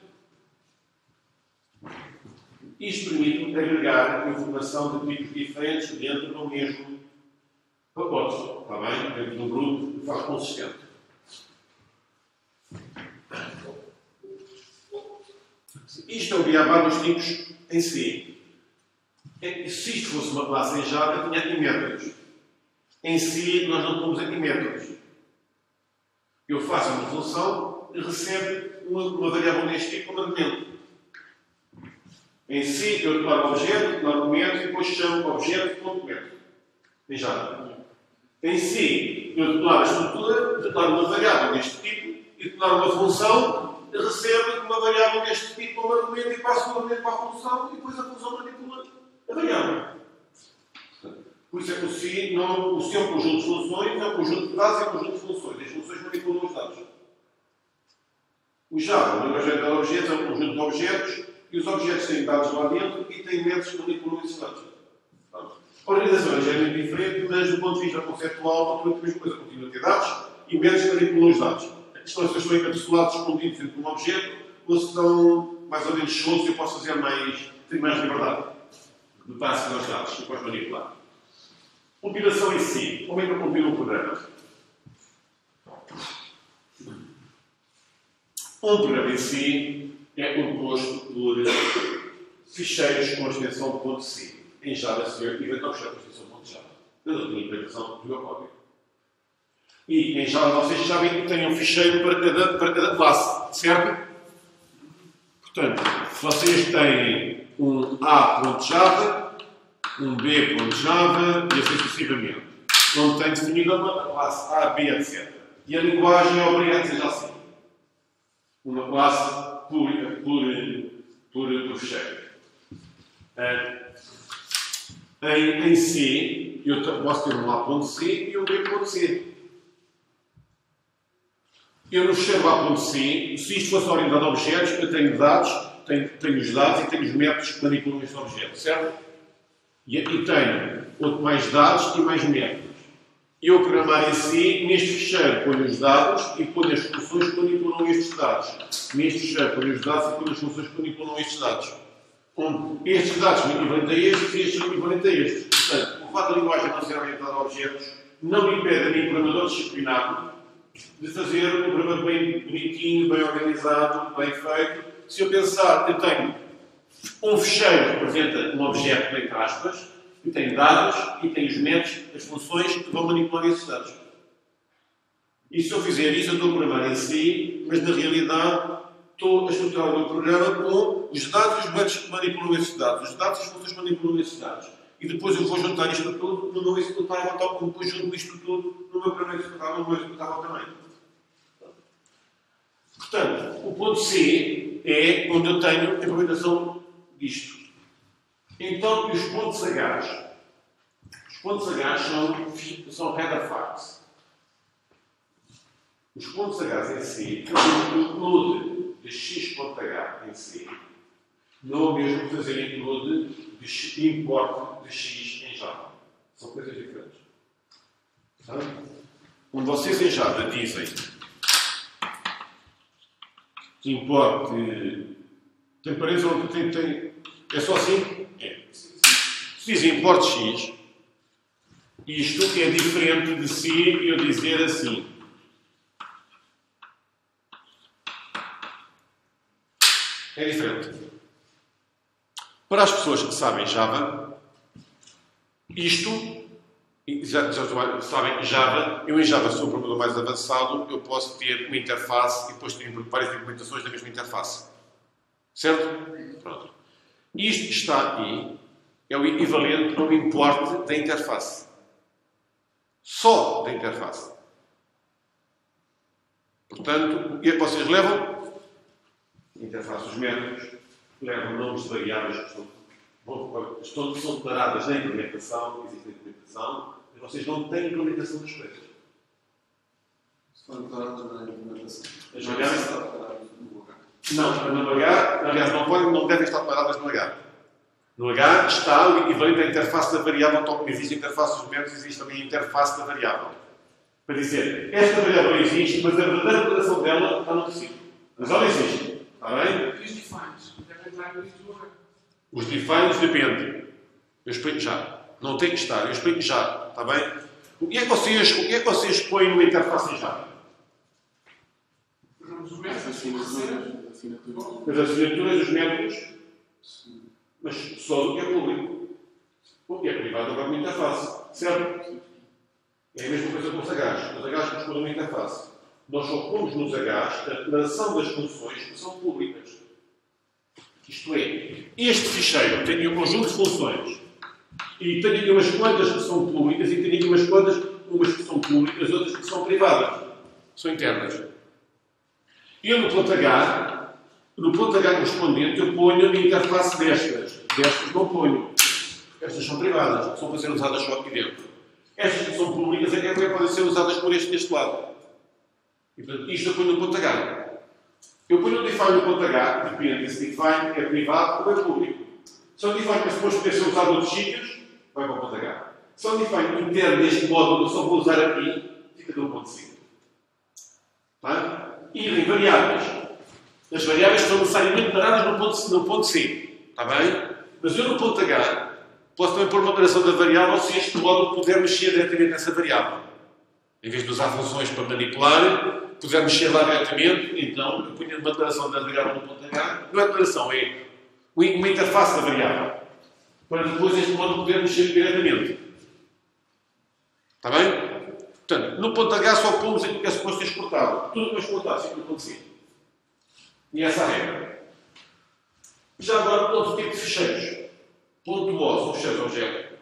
Isto permite agregar informação de tipos diferentes dentro do mesmo pacote. Está bem? Dentro do grupo que faz consistente. Isto é o diagrama dos tipos em si. Se isto fosse uma classe em Java, tinha aqui métodos. Em si, nós não temos aqui métodos. Eu faço uma função e recebo uma variável deste tipo como argumento. Em si, eu declaro o objeto, declaro o método e depois chamo o objeto ponto método. Em Java. Em si, eu declaro a estrutura, declaro uma variável deste tipo e declaro uma função e recebo uma variável deste tipo como argumento e passo o argumento para a função e depois a função manipula a variável. Por isso é que o si é um conjunto de funções, é um conjunto de dados e é um conjunto de funções. As funções manipulam os dados. O Java, no objeto de objetos, é um conjunto de objetos e os objetos têm dados lá dentro e têm métodos que manipulam esses dados. A organização é ligeiramente diferente, mas do ponto de vista conceptual, a mesma coisa. Continua a ter dados e métodos que manipulam os dados. A questão é se estão encapsulados, escondidos dentro de um objeto ou se estão mais ou menos soltos e eu posso fazer ter mais liberdade de passe aos dados e posso manipular. Compilação em si. Como é que eu compilo um programa? Um programa em si é composto por ficheiros com a extensão .c. Em Java, se eu tiver que fechar com a extensão .java. Eu não tenho implementação do meu código. E em Java, vocês sabem que tem um ficheiro para cada classe, certo? Portanto, vocês têm um A.java, um B.java e assim sucessivamente. Onde tem definida uma classe A, B, etc. E a linguagem é obrigada a ser assim. Uma classe por fecheiro. Em C, eu posso ter um A.C e um B.C. Eu no fecheiro A.C, se isto fosse orientado a objetos, eu tenho dados, tenho os dados e tenho os métodos que manipulam estes objetos, certo? E tenho mais dados e mais métodos. Eu programar em C, neste fecheiro ponho os dados e ponho as funções que manipulam estes dados. Neste fecheiro ponho os dados e ponho as funções que manipulam estes dados. Onde estes dados são equivalentes a estes e estes são equivalentes a estes. Portanto, o fato da linguagem não ser orientada a objetos não me impede a mim, programador disciplinado, de fazer um programa bem bonitinho, bem organizado, bem feito. Se eu pensar, eu tenho um fecheiro que representa um objeto, entre aspas, eu tenho dados e tenho os métodos, as funções que vão manipular esses dados. E se eu fizer isso, eu estou a programar em si, mas na realidade estou a estruturar o meu programa com os dados e os métodos que manipulam esses dados, os dados e as funções que manipulam esses dados. E depois eu vou juntar isto tudo no meu executável, depois junto isto tudo no meu programa executável, no meu executável também. Portanto, o ponto C é onde eu tenho a implementação disto. Então, os pontos H? Os pontos H são header files. Os pontos H em C, fazer include de x.h em C, não é o mesmo que fazer include de import de x em Java. São coisas diferentes. Onde vocês em Java dizem import tem parênteses ou tem é só assim? É. Se diz import x, isto é diferente de se eu dizer assim. É diferente. Para as pessoas que sabem Java, isto, já sabem Java, eu em Java sou um programador mais avançado, eu posso ter uma interface e depois tenho várias implementações da mesma interface. Certo? Pronto. Isto que está aqui é o equivalente ao import da interface. Só da interface. Portanto, vocês levam interface dos métodos, levam nomes de variáveis que são declaradas na implementação, existe a implementação, mas vocês não têm implementação das coisas. Estão declaradas na implementação. As variáveis estão declaradas no H. Não, no H, aliás, não devem estar declaradas no H. No H está o equivalente à interface da variável, tal como existe a interface dos métodos, existe também a interface da variável. Para dizer, esta variável existe, mas a verdadeira declaração dela está no tecido. Mas ela existe. Está bem? E os defines? Devem entrar no isto do H. Os defines depende. Eu explico já. Não tem que estar, eu explico já. Está bem? O que é que vocês põem numa interface em Java? Os métodos, assinaturas. As assinaturas dos métodos, mas só o que é público. O que é privado agora uma interface. Certo? É a mesma coisa com os Hs. Os Hs que uma interface. Nós só pomos nos Hs a declaração das funções que são públicas. Isto é, este ficheiro tem um conjunto de funções e tem aqui umas quantas que são públicas e tem aqui umas quantas, umas que são públicas, outras que são privadas. São internas. Eu no ponto H correspondente, eu ponho a interface destas. Destas não ponho. Estas são privadas, são para ser usadas só aqui dentro. Estas que são públicas é que podem ser usadas por deste lado. E, portanto, isto eu ponho no ponto H. Eu ponho o define no ponto H, depende se define é privado ou é público. Se o define mas depois poder ser usado em outros sítios, vai para o ponto H. Se o define interno neste módulo, eu só vou usar aqui, fica no ponto C. Tá? E em variáveis. As variáveis são necessariamente declaradas no ponto C. Está bem? Mas eu no ponto H posso também pôr uma declaração da variável se este módulo puder mexer diretamente nessa variável. Em vez de usar funções para manipular, puder mexer lá diretamente, então eu ponho uma declaração da variável no ponto H. Não é declaração, é uma interface da variável. Para depois este módulo poder mexer diretamente. Está bem? Portanto, no ponto H só pomos aquilo que é suposto ser exportado. Tudo que é exportado fica no ponto C. E essa é a regra. Já agora, outro tipo de fecheiros. Ponto O são fecheiros objeto.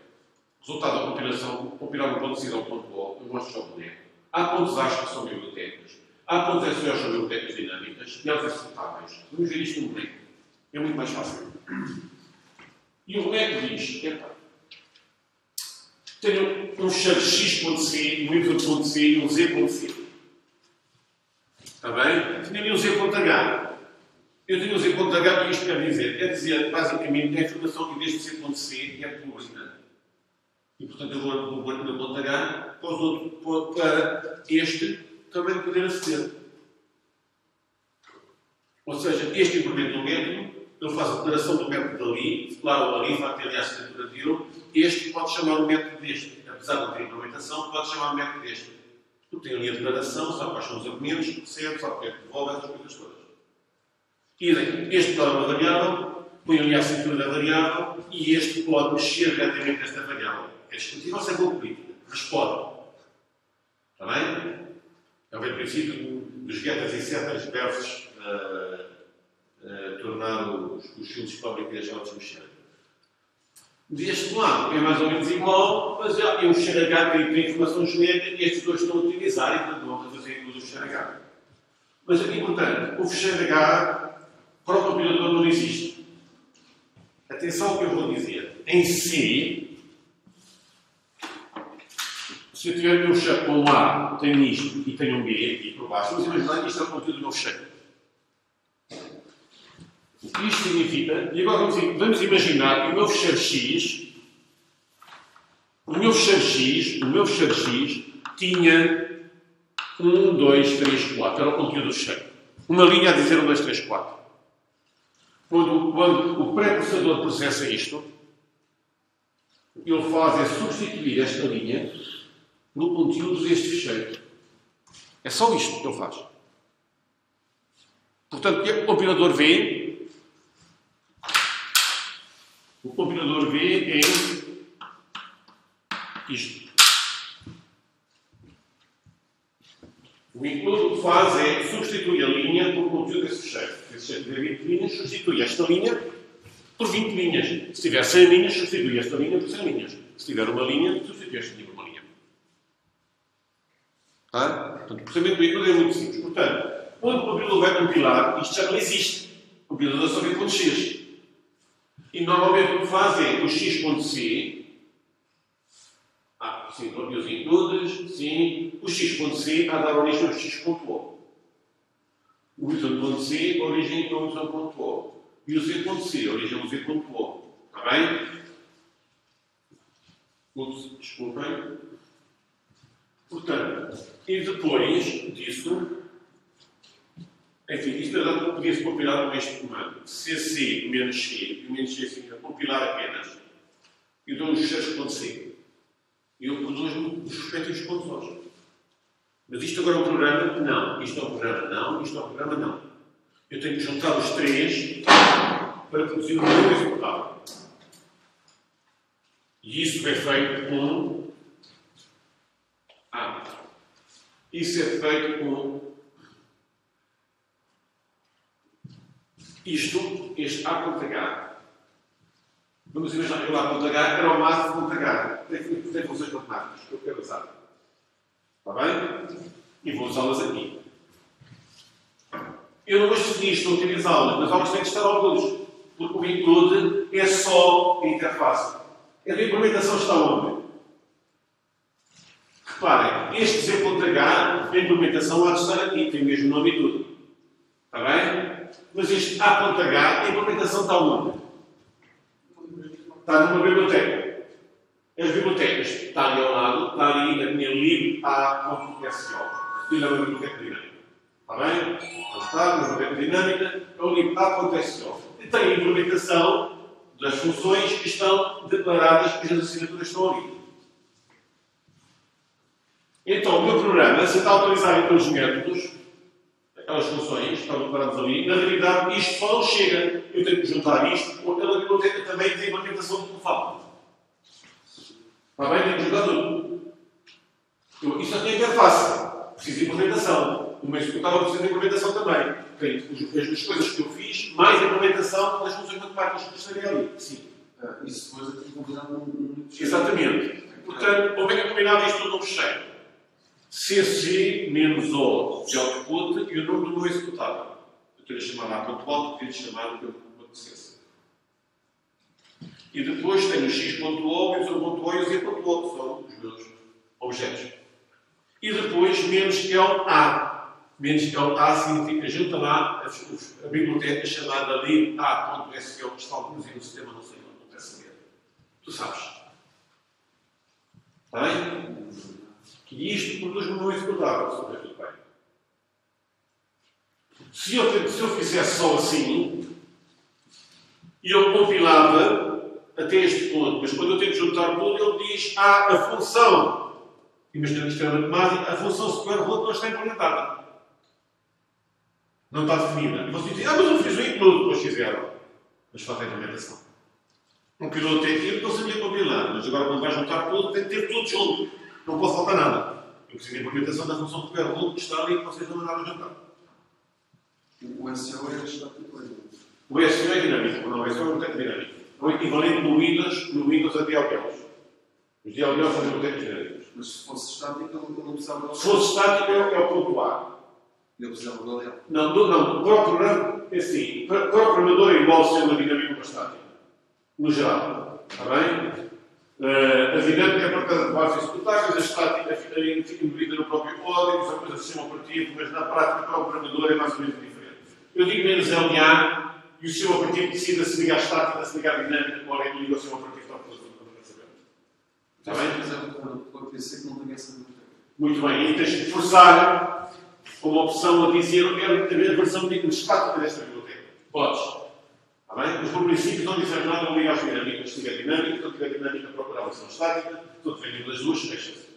Resultado da compilação, compilar um ponto de decisão ponto O, eu mostro só o boneco. Há pontos ASCII que são bibliotecas. Há pontos SOS que são bibliotecas dinâmicas. E elas executáveis. Vamos ver isto no boneco. É muito mais fácil. E o boneco diz, tenho um fecheiro x.c, um y.c e um z.c. Está bem? Tenho ali um z.h. Eu tenho um z.h, o que isto quer dizer? Quer dizer, basicamente, a informação que deste z.c é pública. E, portanto, eu vou pôr no ponto H para este também poder aceder. Ou seja, este implementa um método, ele faz a declaração do método dali, declara o ali, vai ter a assinatura dele. Este pode chamar o método deste. Apesar de não ter implementação, pode chamar o método deste. Porque tem ali a declaração, sabe quais são os argumentos, recebe, sabe o que é que devolve, essas coisas todas. E este declara uma variável, põe ali a assinatura da variável e este pode mexer diretamente nesta variável. É discutível sem boa política, mas pode. Está bem? É o princípio dos getters e setters versus tornar os filtros públicos e as mexer. Deste lado é mais ou menos igual, mas é um fecheiro H que tem informação genérica e estes dois estão a utilizar e portanto não vão fazer uso do fecheiro H. Mas aqui, portanto, o fecheiro H para o compilador não existe. Atenção ao que eu vou dizer. Em C, se eu tiver o meu fecheiro com um A, tenho isto e tenho um B aqui por baixo, vamos imaginar que isto é o conteúdo do meu fecheiro. O que isto significa, e agora vamos imaginar que o meu fecheiro X, o meu fecheiro X tinha 1, 2, 3, 4, era o conteúdo do fecheiro. Uma linha a dizer 1, 2, 3, 4. Quando o pré-processador processa isto, o que ele faz é substituir esta linha no conteúdo deste fecheiro. É só isto que ele faz. Portanto, o compilador vê é isto. O include o que faz é substituir a linha por conteúdo desse fecheiro. Se esse fecheiro tiver 20 linhas, substitui esta linha por 20 linhas. Se tiver 100 linhas, substitui esta linha por 100 linhas. Se tiver uma linha, substitui esta linha por uma linha. Tá? Portanto, o processamento do include é muito simples. Portanto, quando o compilador vai compilar, isto já não existe. O compilador só vê ponto X. E normalmente o que faz é o x.c. Sim, e os includes, sim. O x.c a dar origem ao x.o. O y.c origem ao y.o. E o z.c origem ao z.o. Está bem? Desculpem. Portanto, e depois disso, enfim, isto na verdade podia-se compilar com este comando. cc menos c, e o menos c significa compilar apenas. E dou os fecheiros.c. E eu produzo os respectivos pontos hoje. Mas isto agora é um programa? Não. Isto é um programa? Não. Isto é um programa? Não. Eu tenho que juntar os três para produzir um número executável. E isso é feito com... Isso é feito com... este A.H. Vamos imaginar que o A.H era o math.h. Tem funções matemáticas que eu quero usar. Está bem? E vou usá-las aqui. Eu não vou definir isto, não utilizá-las, mas elas têm que estar alguns. Porque o include é só a interface. A implementação está onde? Reparem, este Z.H, a implementação há de estar aqui, tem o mesmo nome e tudo. Está bem? Mas este A.H, a implementação está onde? Está numa biblioteca. As bibliotecas estão ali ao lado, está ali a minha lib.a.so. E é uma biblioteca dinâmica. Está bem? Então está, uma biblioteca dinâmica, é o lib.a.so. E tem a implementação das funções que estão declaradas, cujas assinaturas estão ali. Então, o meu programa, se está a utilizar aqueles métodos, aquelas funções que estão declaradas ali, na realidade isto só não chega. Eu tenho que juntar isto com aquela biblioteca também de implementação do que falta. Está bem? Tenho que juntar tudo. Isto aqui é interface. Preciso de implementação. uma executável precisa de implementação também. Tem as coisas que eu fiz, mais a implementação das funções matemáticas que estarei ali. Sim. Isso depois aqui combinado com um... Exatamente. Portanto, como é que é combinado isto tudo no fecheiro? CC menos O de output e o nome do meu executável. Eu teria chamado A.out, teria chamado pelo CC. E depois tenho o x.o, o z.o e o z.o, que são os meus objetos. E depois menos LA. Menos LA significa junta lá a biblioteca chamada lib.a.sql que está alguns no sistema, não sei onde, não quero saber. Tu sabes. Está bem? E isto produz-me um executável, se tudo bem. Se eu fizesse só assim, eu compilava até este ponto, mas quando eu tenho que juntar tudo, ele diz a função. Imagina que isto é matemática, a função square root não está implementada. Não está definida. E vocês dizem, mas eu fiz o include, depois fizeram. Mas falta a implementação. Um piloto tem que não sabia compilar, mas agora quando vai juntar tudo, tem que ter tudo junto. Não pode faltar nada. Eu preciso de implementação da função square root que está ali que vocês não mandaram juntar. O SEO é estático. O SEO é dinâmico, não, o SEO é muito dinâmico. É o equivalente no Windows a DLLs. Os DLLs são bibliotecas dinâmicas. Mas se fosse estático, ele não precisava... Se fosse estático, é o ponto A. Ele precisava do LL. Não, para o programa, é assim. Para o programador é igual sendo a dinâmica para estática. No geral. Está bem? A dinâmica é partilhada de vários executáveis, a estática fica embebida no próprio código, são coisas do sistema operativo, mas na prática para o programador é mais ou menos diferente. Eu digo menos LA e o sistema operativo decide se ligar à estática, se ligar à dinâmica, qual é que liga o sistema operativo para o saber. Está bem? Para o PC que não tem essa biblioteca. Muito bem, e tens de forçar uma opção a dizer eu quero ter a versão estática desta biblioteca. Podes. Está bem? Mas por princípio não disser nada, não ligar às dinâmicas. Se tiver dinâmica, se tiver dinâmica, procurar a versão estática, tudo vem das duas, fecha-se.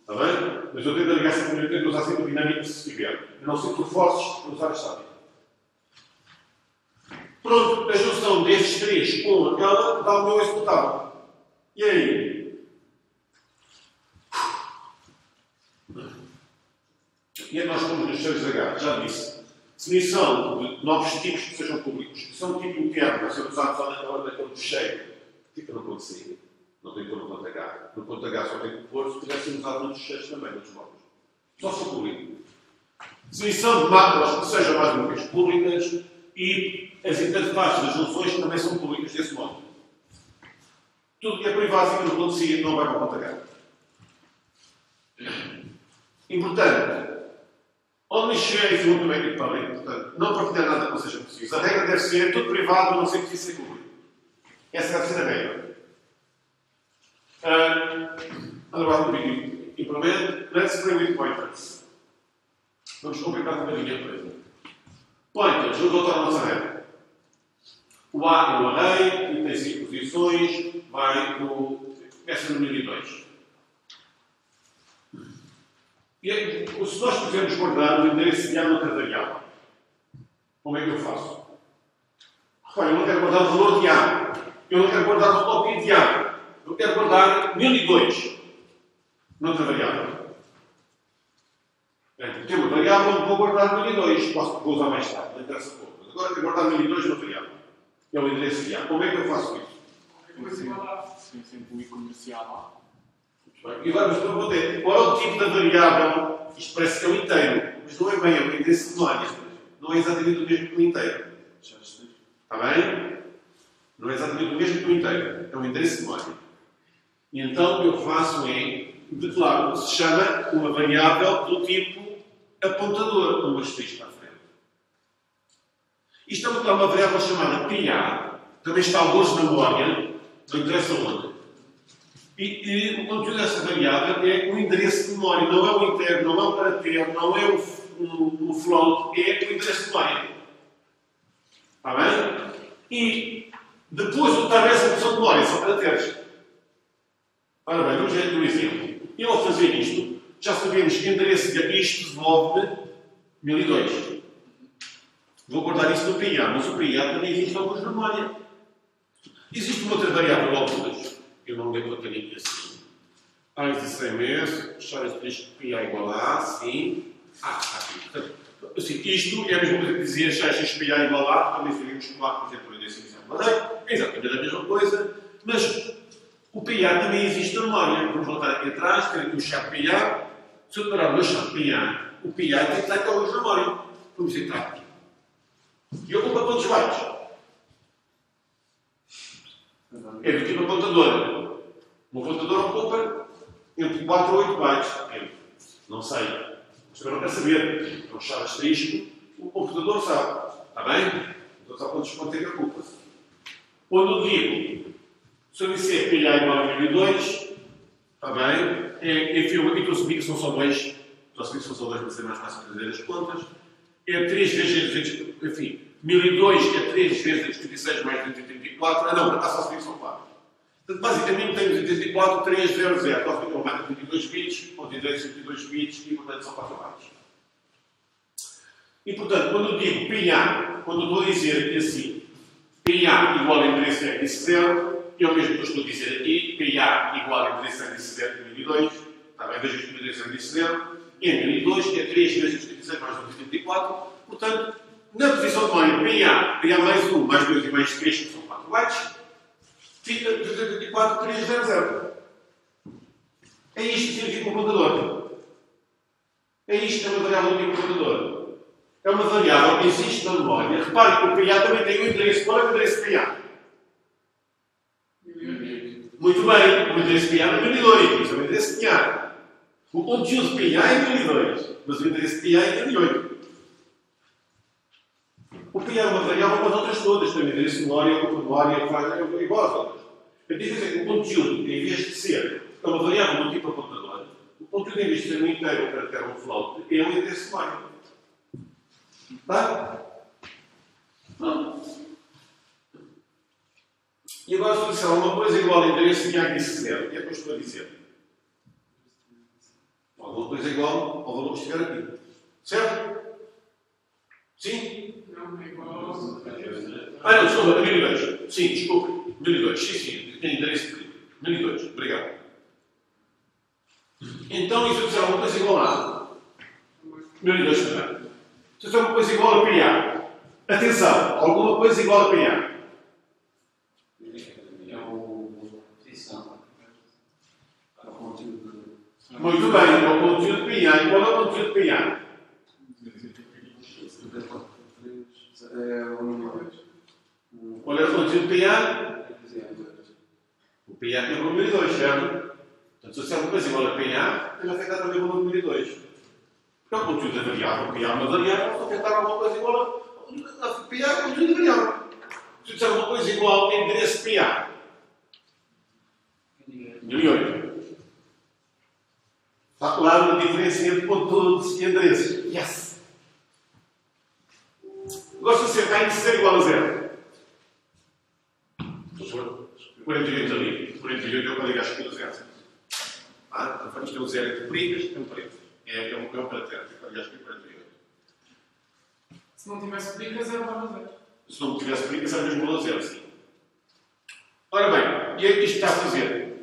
Está bem? Mas eu tento ligar sempre a biblioteca, usar sempre a dinâmica se tiver. Eu não sei por forços usar a estática. Pronto, a junção destes três com aquela dá o meu executável. E aí? E aí nós fomos nos 6H, já disse. Definição de novos tipos que sejam públicos, que são tipo interno, vai ser usado só naquela daquele fecheiro. Fica no ponto C, não tem que pôr no ponto H. No ponto H só tem que pôr se tivessem usado noutros fecheiros também, noutros módulos. Só se for público. Definição de máquinas que sejam mais uma vez públicas e as interfaces das funções também são públicas desse modo. Tudo que é privado fica no ponto C não vai para o ponto H. Importante. Onde chegar e segundo o médico também, portanto, não partilhar nada que não seja possível. A regra deve ser tudo privado, a não ser que precise ser público. Essa deve ser a regra. Otherwise, we implement. Let's play with pointers. Vamos complicar um bocadinho a coisa. Pointers, vamos voltar à nossa regra. O A é um array, e tem 5 posições, começa no 1002. E se nós quisermos guardar o endereço de A noutra variável, como é que eu faço? Repare, eu não quero guardar o valor de A. Eu não quero guardar o cópia de A. Eu quero guardar 1002 noutra variável. Tem uma variável onde vou guardar 1002. Vou usar mais tarde, não interessa pouco. Mas agora quero guardar 1002 na variável. É o endereço de A. Como é que eu faço isso? Tem sempre o ícone comercial. E agora, mas qual é o tipo da variável? Isto parece que é o inteiro, mas não é bem, é o endereço de memória. Não é exatamente o mesmo que o inteiro. Está bem? Não é exatamente o mesmo que o inteiro. É um endereço de memória. E então o que eu faço é declarar o que se chama uma variável do tipo apontador, com um asterisco para a frente. Isto é uma variável chamada PA, também está alguns na memória, não interessa onde. E o conteúdo dessa variável é o endereço de memória, não é o interno, não é o caractere, não é o float, é o endereço de memória. Está bem? E depois o que está nessa função de memória são caracteres. Ora bem, vamos ver um exemplo. Eu ao fazer isto, já sabemos que o endereço de isto devolve 1002. Vou guardar isso no PIA, mas o PIA também existe alguns na memória. Existe uma outra variável alturas. Eu não lembro que assim. A isso CMS, fechar este disco PIA igual a, sim. Aqui. Portanto, assim, isto é a mesma coisa que dizia x pi a igual a, também seríamos tomar, por exemplo, a definição de Madeira. É exatamente a mesma coisa, mas o PA também existe na memória. Vamos voltar aqui atrás, ter aqui o chave PA. Se eu parar o meu chave PA, o PA tem que estar aqui na memória. Vamos entrar aqui. E eu vou para todos os bytes. É do tipo computador. Um computador ocupa entre 4 ou 8 bytes. Não sei. Mas também não quer saber. É um chave asterisco. O computador sabe. Está bem? Então sabe quanto é que ocupa-se. Quando eu digo, se eu disser PA igual a 1002, está bem? Enfim, aqui estou a assumir que são só dois. Estou a assumir que são só dois para ser mais fácil de fazer as contas. É 3 vezes 200, enfim, 1002 é 3 vezes 256 mais 284. Ah, não, para cá só se são 4. Portanto, basicamente, temos 284, 300. Então, eu mato 22 bits, ou 122 bits, e, portanto, são 4 bytes. E, portanto, quando eu digo PA, quando eu estou a dizer aqui assim, PA igual a endereço índice 0, é o mesmo que eu estou a dizer aqui, PA igual a endereço índice 0 de 1002, está bem, 2 vezes o endereço índice 0, e em 1002 é 3 vezes 256 mais 284, portanto, na posição de memória PA mais 1, mais 2 e mais 3, que são 4 bytes, fica 284, 300. É isto que significa um computador. É isto que é uma variável de um computador. É uma variável que existe na memória. Repare que o PA também tem um endereço. Qual é o endereço PA? Muito bem, o endereço PA é 1002, isso é o endereço PA. O conteúdo de PA é 1002, mas o endereço PA é 1008. O PA é uma variável como as outras todas, tem o endereço de memória, o memória é igual às outras. Eu digo que o conteúdo, em vez de ser uma variável do tipo a computador, o conteúdo, em vez de ser um inteiro ou caractere um float, é um endereço de memória. Tá? Pronto. E agora, se eu disser alguma coisa igual a endereço de aqui se zero, o que é que eu estou a dizer? Alguma coisa igual ao valor que estiver aqui. Certo? Sim? Não, é igual. Ah, não, desculpa, 1002. Sim, desculpa. 1002. Sim, tem endereço de 1002. Obrigado. Então, e se eu disser alguma coisa igual a 1002 também? Se eu disser alguma coisa igual a PA. Atenção, alguma coisa igual a PA. Muito bem, é o conteúdo de PA. E qual é o conteúdo de PA? Qual é o conteúdo de PA? O PA tem o número 2, certo? Portanto, se eu disser alguma coisa igual a PA, ele afeta também o número 2. Porque é o conteúdo da variável. PA é uma variável, se afetar alguma coisa igual a PA é o conteúdo da variável. Se eu disser alguma coisa igual a endereço de PA, 1008. Está claro a diferença entre conteúdos e endereços. Yes! Gosto de ser A índice igual a 0. 48 ali. 48 é o código às filas 0. Então, isto é um 0 entre perigos, é um parênteses. É um paraterno. É o código às filas 48. Se não tivesse pericas, era igual a 0. Se não tivesse perigos, era mesmo igual a 0, sim. Ora bem, e é que isto está a fazer?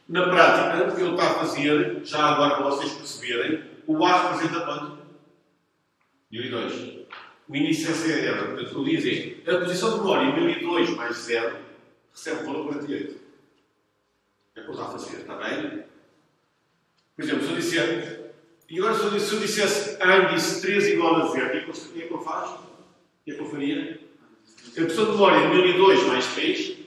Na prática, o que ele está a fazer, já agora para vocês perceberem, o A representa quanto? 1002. O início é 0. Portanto, ele diz a posição de memória 1002 mais 0 recebe o valor 48. É o que ele está a fazer, está bem? Por exemplo, se eu disser. E agora, se eu dissesse A índice 3 igual a 0, o que é que eu faço? O que é que eu faria? A posição de memória 1002 mais 3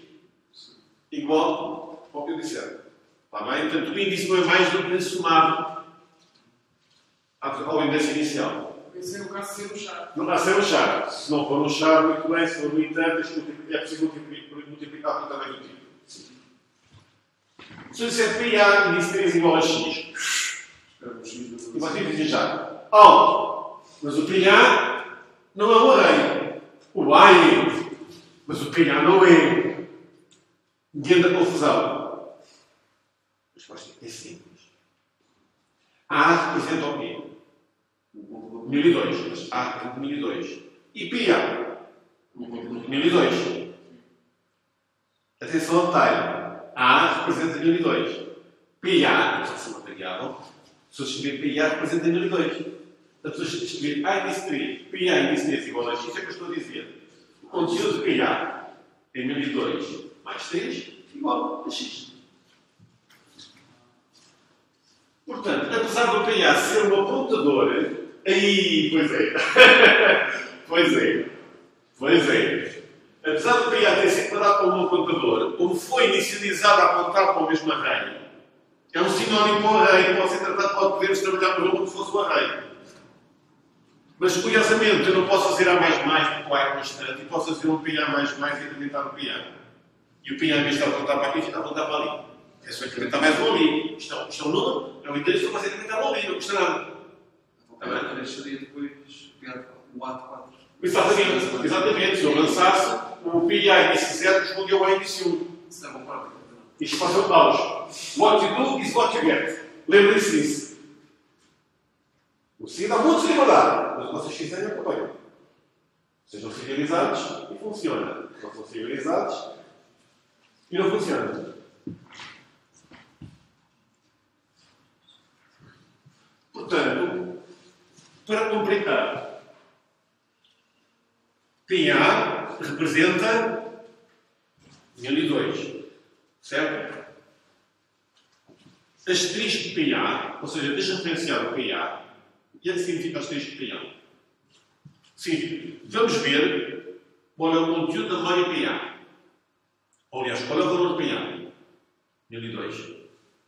igual ao que eu disser. Está bem? Portanto, o índice não é mais do que somado ao endereço inicial. Esse é o caso de ser um char. Não vai ser um char. Se não for um char, muito bem. Se for no entanto, é possível multiplicar por também do tipo. Sim. Se eu disser PA índice 3 igual a X, e vocês dizem já, mas o PA não é um array. O A é, mas o PA não é. Diante da confusão. A resposta é simples. A representa o quê? 1002. Mas A representa 1002. E PA? 1002. Atenção ao detalhe. A representa 1002. PA, que é uma variável, se eu escrever PA, representa 1002. a pessoa escrever A índice 3, PA índice 3 igual a X, é o que eu estou a dizer. O conteúdo de PA em 1002 mais 3 igual a X. Portanto, apesar do PA ser um apontador, aí, pois é. Apesar do PA ter sido parado como um apontador, como foi inicializado a apontar para o mesmo array, é um sinónimo para o array, pode ser tratado, podemos trabalhar por ele como se fosse o array. Mas, curiosamente, eu não posso fazer A++, porque o A é constante, e posso fazer um PA++ e incrementar o PA. E o PA, em vez de apontar para aqui, fica a apontar para ali. É só incrementar mais um ali. Isto é um número, é um endereço, eu posso incrementar um ali, não custa nada. Também seria depois o A4. Exatamente. Se eu lançasse, o PA índice 0 respondia ao A índice 1. Isso é uma prática. Isto faz o paus. What you do is what you get. Lembrem-se disso. O seguinte há muitos de liberdade, mas vocês quiserem acompanham. Sejam civilizados e funciona. Não são civilizados e não funciona. Portanto, para complicar, PA representa 1002, certo? Asterisco PA, ou seja, deixa referenciar o PA, e é que significa asterisco PA. Sim, vamos ver qual é o conteúdo da memória PA. Ou, aliás, qual é o valor de PA? 1002,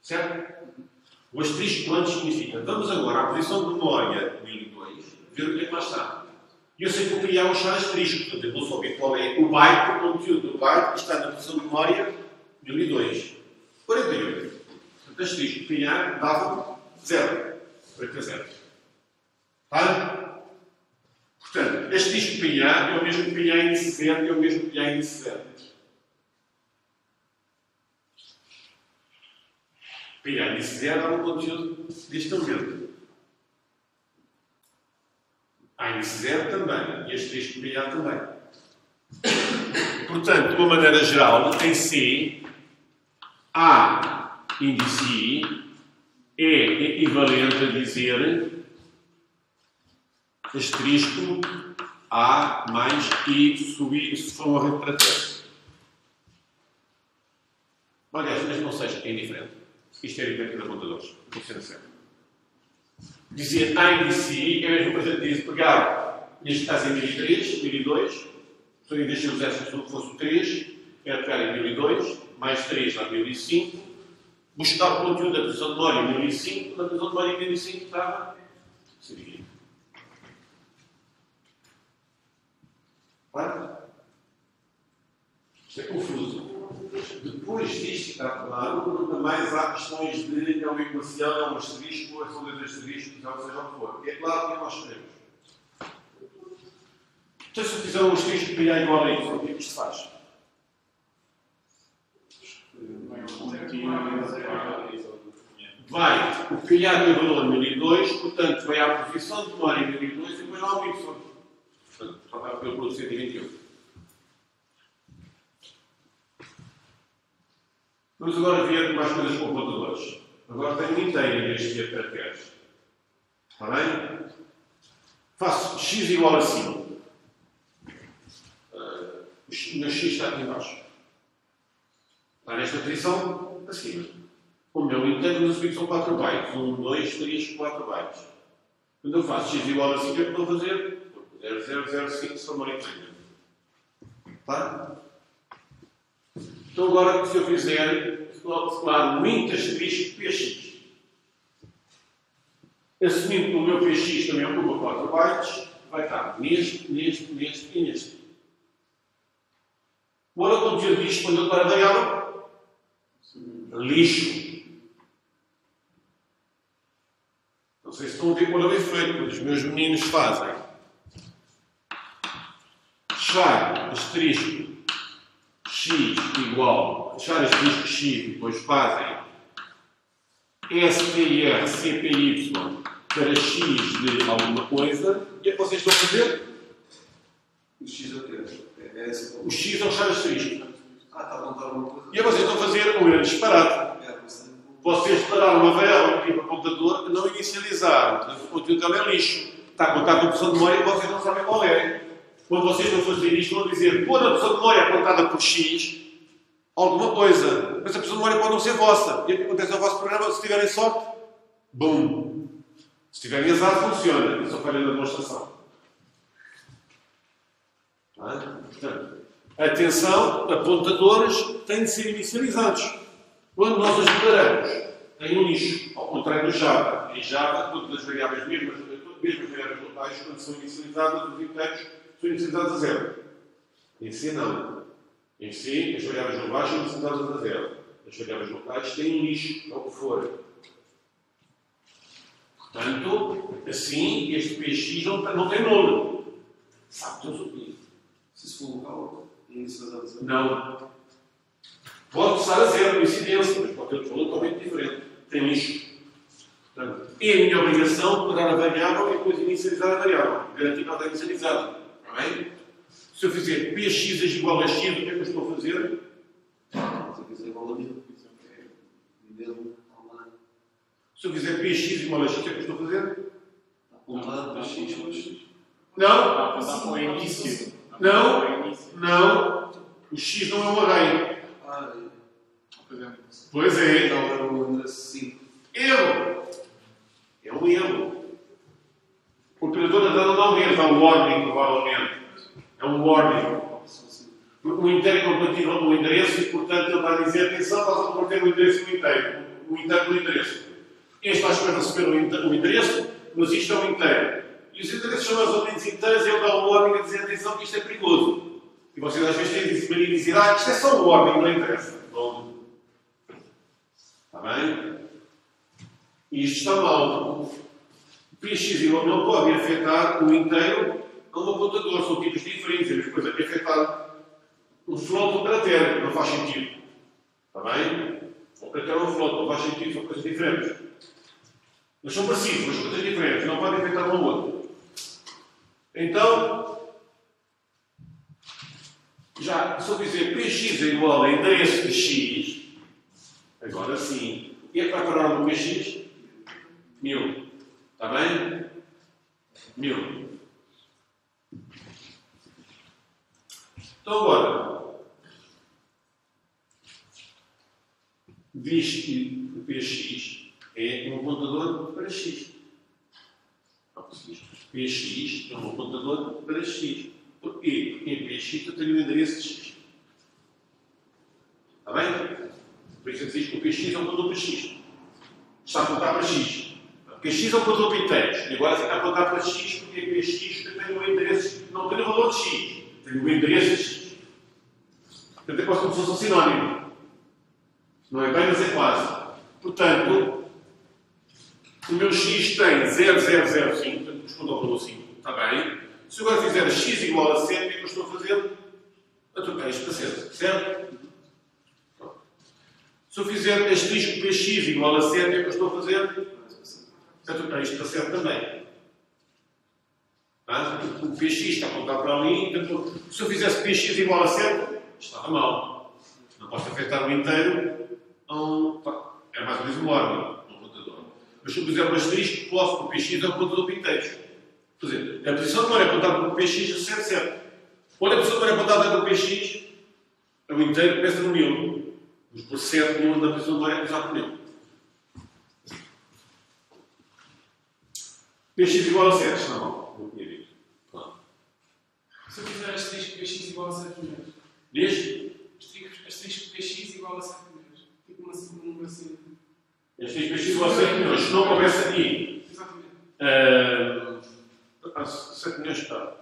certo? O asterisco quanto significa? Vamos agora à posição de memória 1002, ver o que é que lá está. E eu sei que o PA é um char asterisco, portanto, eu vou saber qual é o byte, o conteúdo do byte que está na posição de memória 1002. 48. Portanto, asterisco PA dava 0. 40. Tá? Portanto, asterisco PA é o mesmo que PA índice 0, é o mesmo que PA índice 0. PA índice 0 é o conteúdo deste elemento. A índice 0 também. E asterisco PA também. Portanto, de uma maneira geral, em C, A índice I é equivalente a dizer asterisco A mais I se for uma rede para 3. Aliás, mesmo não seja, é indiferente. Isto é diferente de apontadores. Funciona sempre. Dizer A índice I é a mesma coisa que dizer pegar, neste caso em 1003, 1002, portanto, em vez de usar se fosse o 3, era pegar em 1002, mais 3 na 1005, buscar o conteúdo da posição de memória em 1005, na posição de memória em 1005 estava. Seria. Claro? Isto é confuso. Depois disto está claro, nunca mais há questões de é uma equação, é um asterisco, são dois asteriscos, ou seja o que for. É claro que nós queremos. Então, se eu fizer um asterisco PA igual a isso, o que é que isto faz? Vai, o PA tem valor 1002, portanto, vai à posição de memória 1002 e depois lá o Y. Portanto, só vai pelo produto 128. Vamos agora ver mais coisas com computadores. Agora tenho um inteiro em vez de ter caracteres. Está bem? Faço x igual a 5. O x está aqui embaixo. Está nesta posição acima. O meu inteiro nos assumidos são 4 bytes. 1, 2, 3, 4 bytes. Quando eu faço x igual a 5, o que é que estou a fazer? 0005 se for uma inteira. Tá? Então agora, se eu fizer, claro, um int asterisco px, assumindo que o meu px também ocupa 4 bytes, vai estar neste e neste. Agora o conteúdo disto, quando eu para a variável, lixo. Não sei se estão a ver qual é o efeito que os meus meninos fazem. Char asterisco x igual, char asterisco x e depois fazem SPR CPY para x de alguma coisa. E é que vocês estão a fazer? O X é o quê? O x é o char asterisco. Está a contar uma coisa. E é vocês estão a fazer um grande disparate. Vocês declararam uma variável aqui para o computador que não inicializaram. Portanto, o conteúdo dela é lixo. está a contar com a posição de memória e vocês não sabem qual é. Quando vocês vão fazer isto, vão dizer, pôr a posição de memória apontada por X, alguma coisa. Mas a posição de memória pode não ser vossa. E o que acontece ao vosso programa, se tiverem sorte, bum. Se tiverem azar, funciona. Isso só falha na demonstração. Portanto, atenção, apontadores têm de ser inicializados. Quando nós os declaramos, tem um lixo, ao contrário do Java. Em Java, todas as variáveis mesmas variáveis locais, quando são inicializadas, os inteiros são inicializados a zero. Em C, não. Em C, as variáveis globais são inicializadas a zero. As variáveis locais têm um lixo, é o que for. Portanto, assim, este PX não tem nome. Sabe todos o que é. Se isso for local, inicializado a zero? Não. Pode começar a zero, coincidência, mas pode ter um valor totalmente diferente. Tem lixo. Portanto, é a minha obrigação pegar a variável e depois inicializar a variável. Garantir que ela está inicializada. Está bem? Se eu fizer px é igual a x, o que é que eu estou a fazer? Se eu quiser igual a 1000, Se eu fizer px igual a x, o que é que eu estou a fazer? apontar para x ou x. Não. Passar para o início. Não. O x não é um array. Pois é. Então era o endereço 5. Erro. É um erro. O operador não dá um erro, dá um warning, provavelmente. É um warning. Porque o inteiro é compatível com o endereço e, portanto, ele vai dizer: atenção, estás a converter o endereço no inteiro. O inteiro no endereço. Este vai esperar receber o endereço, mas isto é o inteiro. E os endereços são mais ou menos inteiros e ele dá um warning a dizer: atenção, que isto é perigoso. E vocês às vezes têm de dizer: isto é só um warning, não interessa. Bom. Está bem? E isto está mal. O PX não pode afetar o inteiro a um apontador. São tipos diferentes. A mesma coisa que afetar um float ou um caractere. Não faz sentido. Está bem? Um caractere ou um float não faz sentido. São coisas diferentes. Mas são parecidos, mas são coisas diferentes. Não podem afetar um ao outro. Então, já, se eu dizer PX é igual a endereço de X, agora sim. E é para parar no PX? 1000. Está bem? 1000. Então agora, diz que o PX é um apontador para X. PX é um apontador para X. Porquê? Porque em PX eu tenho o endereço de X. Está bem? Por isso diz que o PX é um apontador para X. Está a apontar para X. Porque X é um apontador para inteiros. E agora fica a apontar para X porque em PX eu tenho o endereço. Não tenho o valor de X. Tenho o endereço de X. Portanto, é quase como se fosse um sinónimo. Não é bem, mas é quase. Portanto, o meu X tem 0005, portanto, corresponde ao valor 5. Está bem? Se eu agora fizer X igual a 7, o que é que eu estou a fazer? A trocar isto para 7. Certo? Se eu fizer asterisco PX igual a 7, o que é que eu estou a fazer? A trocar isto para 7 também. Tá? O PX está apontado para ali. Portanto, se eu fizesse PX igual a 7, estava mal. Não posso afetar o inteiro. É mais ou menos um órgão, um computador. Mas se eu fizer um asterisco, posso, porque o PX é um computador para inteiros. Quer dizer, a posição de memória apontada para o PX é 77. Quando a posição de memória apontada para o PX, o inteiro começa no 1000. Mas por 7, no da posição de memória é usado por 1000. PX igual a 7, não tinha dito. Se eu fizer asterisco PX igual a 7 primeiros. Diz? Asterisco PX igual a 7 primeiros. Tipo uma segunda assim. Asterisco PX igual a 7 milhões. Se não começa aqui. Exatamente. 7 milhões está.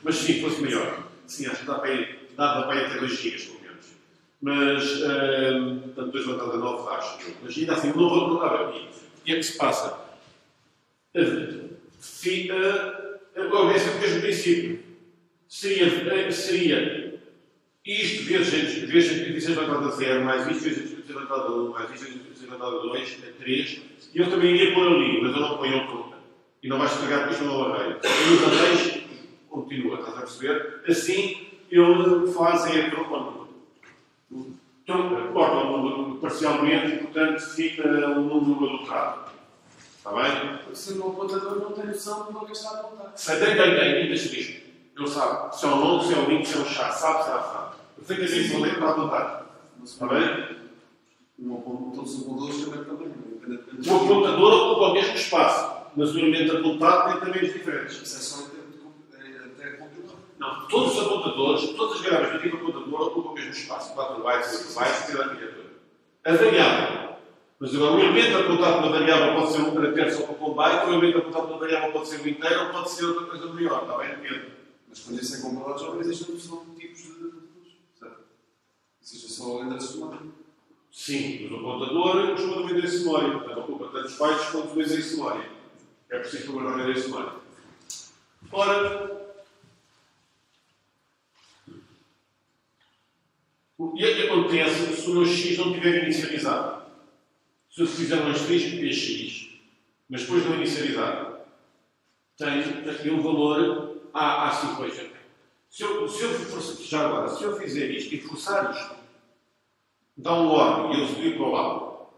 Mas sim, fosse maior. Sim, acho que dá para ir até 2 gigas, pelo menos. Mas, portanto, 2 levantadas a 9, acho. Mas ainda assim, não dava aqui. O que é que se passa? Agora, esse é o mesmo princípio. Seria isto vezes 36 levantado a 0, mais isto vezes 36 levantado a 1, mais isto vezes 36 levantado a 2, a 3. E eu também iria pôr ali, mas eu não ponho tudo. E não vais estragar porque isto não é um array. E os arrays continua, estás a perceber? Assim, ele faz cortam o número parcialmente e, portanto, fica um número alocado. Está bem? Se o apontador não tem noção de onde está a apontar. Se tem, ainda se ele sabe se é um longo, se é um limpo, se é um chá, sabe. Perfeitamente onde é que está a apontar. Está bem? Todos os apontadores têm o mesmo tamanho. O apontador ocupa o mesmo espaço, mas o elemento apontado tem tamanhos diferentes. Isso é só até controlar. Não, todos os apontadores, todas as variáveis do tipo apontador ocupam o mesmo espaço. 4 bytes, 8 bytes, e a arquitetura. A variável. Mas agora, o elemento apontado pela variável pode ser um caractere só com um byte, o elemento apontado pela variável pode ser o inteiro, ou pode ser outra coisa maior, está bem? Depende. Mas quando isso é comparado, já não existe uma opção de tipos de apontadores. Certo? Existe só endereços de memória. Sim, mas o apontador costuma ter um endereço de memória. Portanto, ocupa tantos bytes quanto o endereço de memória. É preciso guardar o endereço de memória. Ora, o que é que acontece se o meu x não estiver inicializado? Se eu fizer um asterisco px, mas depois não inicializar, tem aqui um valor assim, coisa. Se eu fizer isto e forçar isto, dá um OR e eu subir para o lado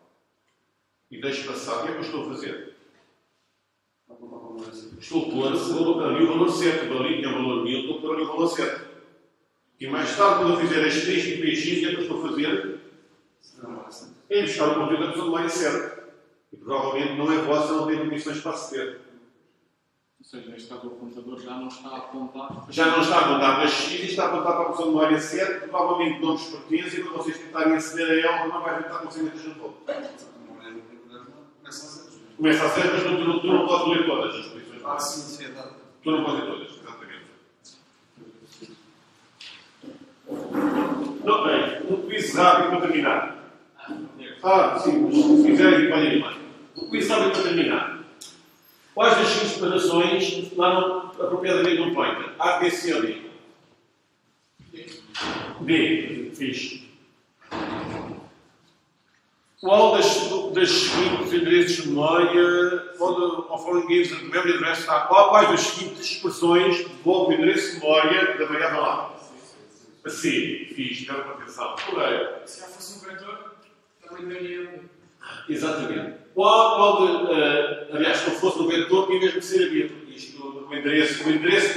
e deixo passar, o que é que eu estou a fazer? Estou a pôr ali o valor certo. Ali tinha o valor 1000, estou a pôr ali o valor certo. E mais tarde, quando eu fizer este texto e px, o que é que eu estou a fazer? É buscar o conteúdo da pessoa de memória certa. E provavelmente não é vossa, não tem permissões para aceder. Ou seja, neste caso o apontador já não está a apontar. Já não está a apontar para x e está a apontar para a pessoa de memória certa, provavelmente não vos pertence, e quando vocês tentarem aceder a ela, não vai tentar conseguir meter no todo. Começa a ser, mas tu não podes ler todas as posições. Sim, é verdade. Tu não podes ler todas, exatamente. Não, bem, um quiz rápido para terminar. Sim, mas se quiserem, podem animar. Um quiz rápido para terminar. Quais das 5 separações lá apropriadamente um pointer? A, B, C ou D? D. Fixe. Qual das seguintes endereços de memória following gives the memory address quais das seguintes expressões devolve o endereço de memória da variável A? A C. Fixe. Quero para atenção. Correio. Se já fosse um vetor, também daria. Exatamente. Aliás, se não fosse no vetor, tinha mesmo que ser a bit. O endereço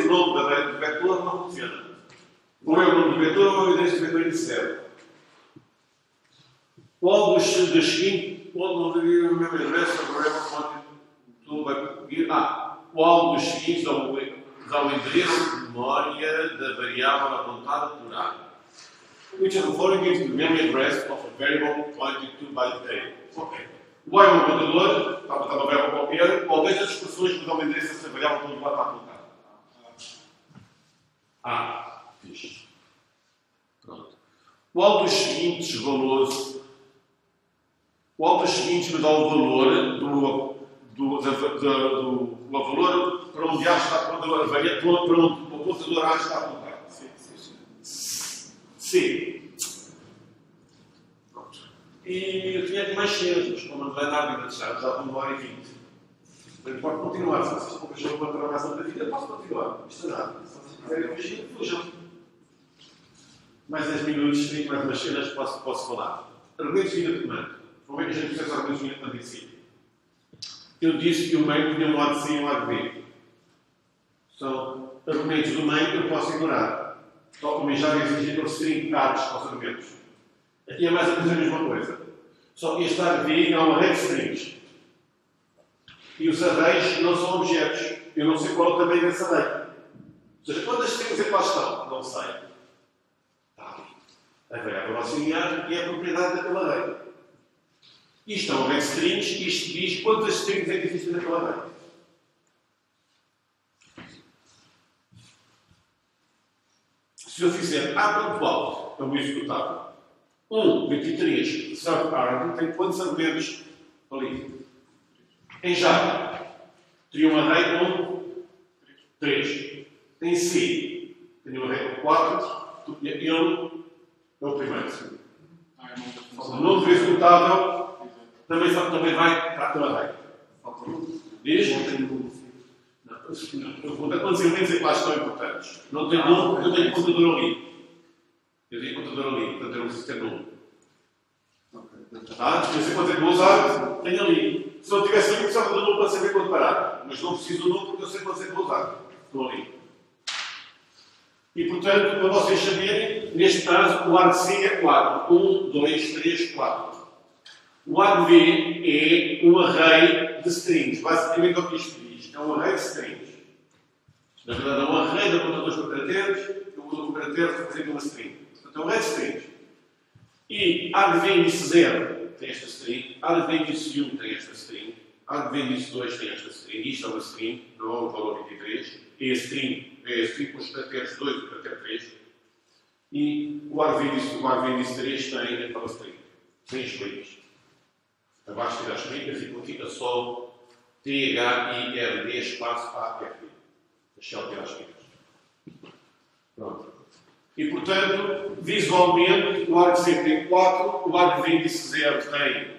do nome do vetor não funciona. Ou é o nome do vetor ou é o endereço do vetor inicial. Qual das seguintes. Qual dos seguintes dá o endereço de memória da variável apontada por A? Which of the following gives the memory address of a variable pointed to by the table? Ok. O A é um apontador, está a apontar uma variável qualquer, qual das expressões que dá o endereço dessa variável quando está a apontar? Fixe. Pronto. Qual dos seguintes me dá o valor do valor para onde A está para onde o apontador A está a apontar? C. Pronto. E eu tinha aqui mais cenas, mas como não vai nada ainda já estou uma hora e 20. Portanto, pode continuar. Se vocês poucas já vão para a nossa vida, posso continuar. Isto é nada. Se vocês quiserem fugir, fujam. Mais 10 minutos, tenho mais umas cenas que posso falar. Argumentos de linha de comando. Como é que a gente processa argumentos de linha de comando em si? Eu disse que o meio tinha um lado C e um lado B. São argumentos do meio que eu posso ignorar. Tal como já exigem por serem caros aos argumentos. Aqui é mais ou menos a mesma coisa. Só que este array é um array de strings. E os arrays não são objetos. Eu não sei qual é o tamanho desse array. Ou seja, quantas strings é que lá estão? Não sei. Está ali. A variável auxiliar é a propriedade daquele array. Isto é um array de strings e isto diz quantas strings é que existem naquele array. Se eu fizer A.out, é um executável. 23, subArray, tem quantos argumentos ali? Em Java, teria um array com 3. Em C, teria um array com 4. Ele é o primeiro. O nome do executável também vai para aquele array. Diz? Quantos elementos é que lá estão importantes? Não tem nome, porque eu tenho contador ali. Portanto eu não preciso ter nome. Tá? Se eu sei quanto é que vou usar, tenho ali. Se não tivesse ali, precisava do número para saber quando parar. Mas não preciso do número porque eu sei quando sempre usar. Estão ali. E, portanto, para vocês saberem, neste caso, o arco C é 4. 1, 2, 3, 4. O arco V é um array de strings. Basicamente, o que isto diz é um array de strings. Na verdade, é um array de apontadores para caracteres. Eu uso um caractere para fazer uma string. Portanto, é um array de strings. E arco V índice 0 tem esta string. Arco V índice 1 tem esta string. Arco V índice 2 tem esta string. Isto é uma string, não é um valor 23. É a string com os caracteres 2 e o caractere 3. E o arco V índice 3 tem aquela string. Sem as linhas. Abaixo tirar as linhas e fica só THIRD espaço AFD. Deixa eu tirar as linhas. Pronto. E, portanto, visualmente, o arco C tem 4, o arco V índice 0 tem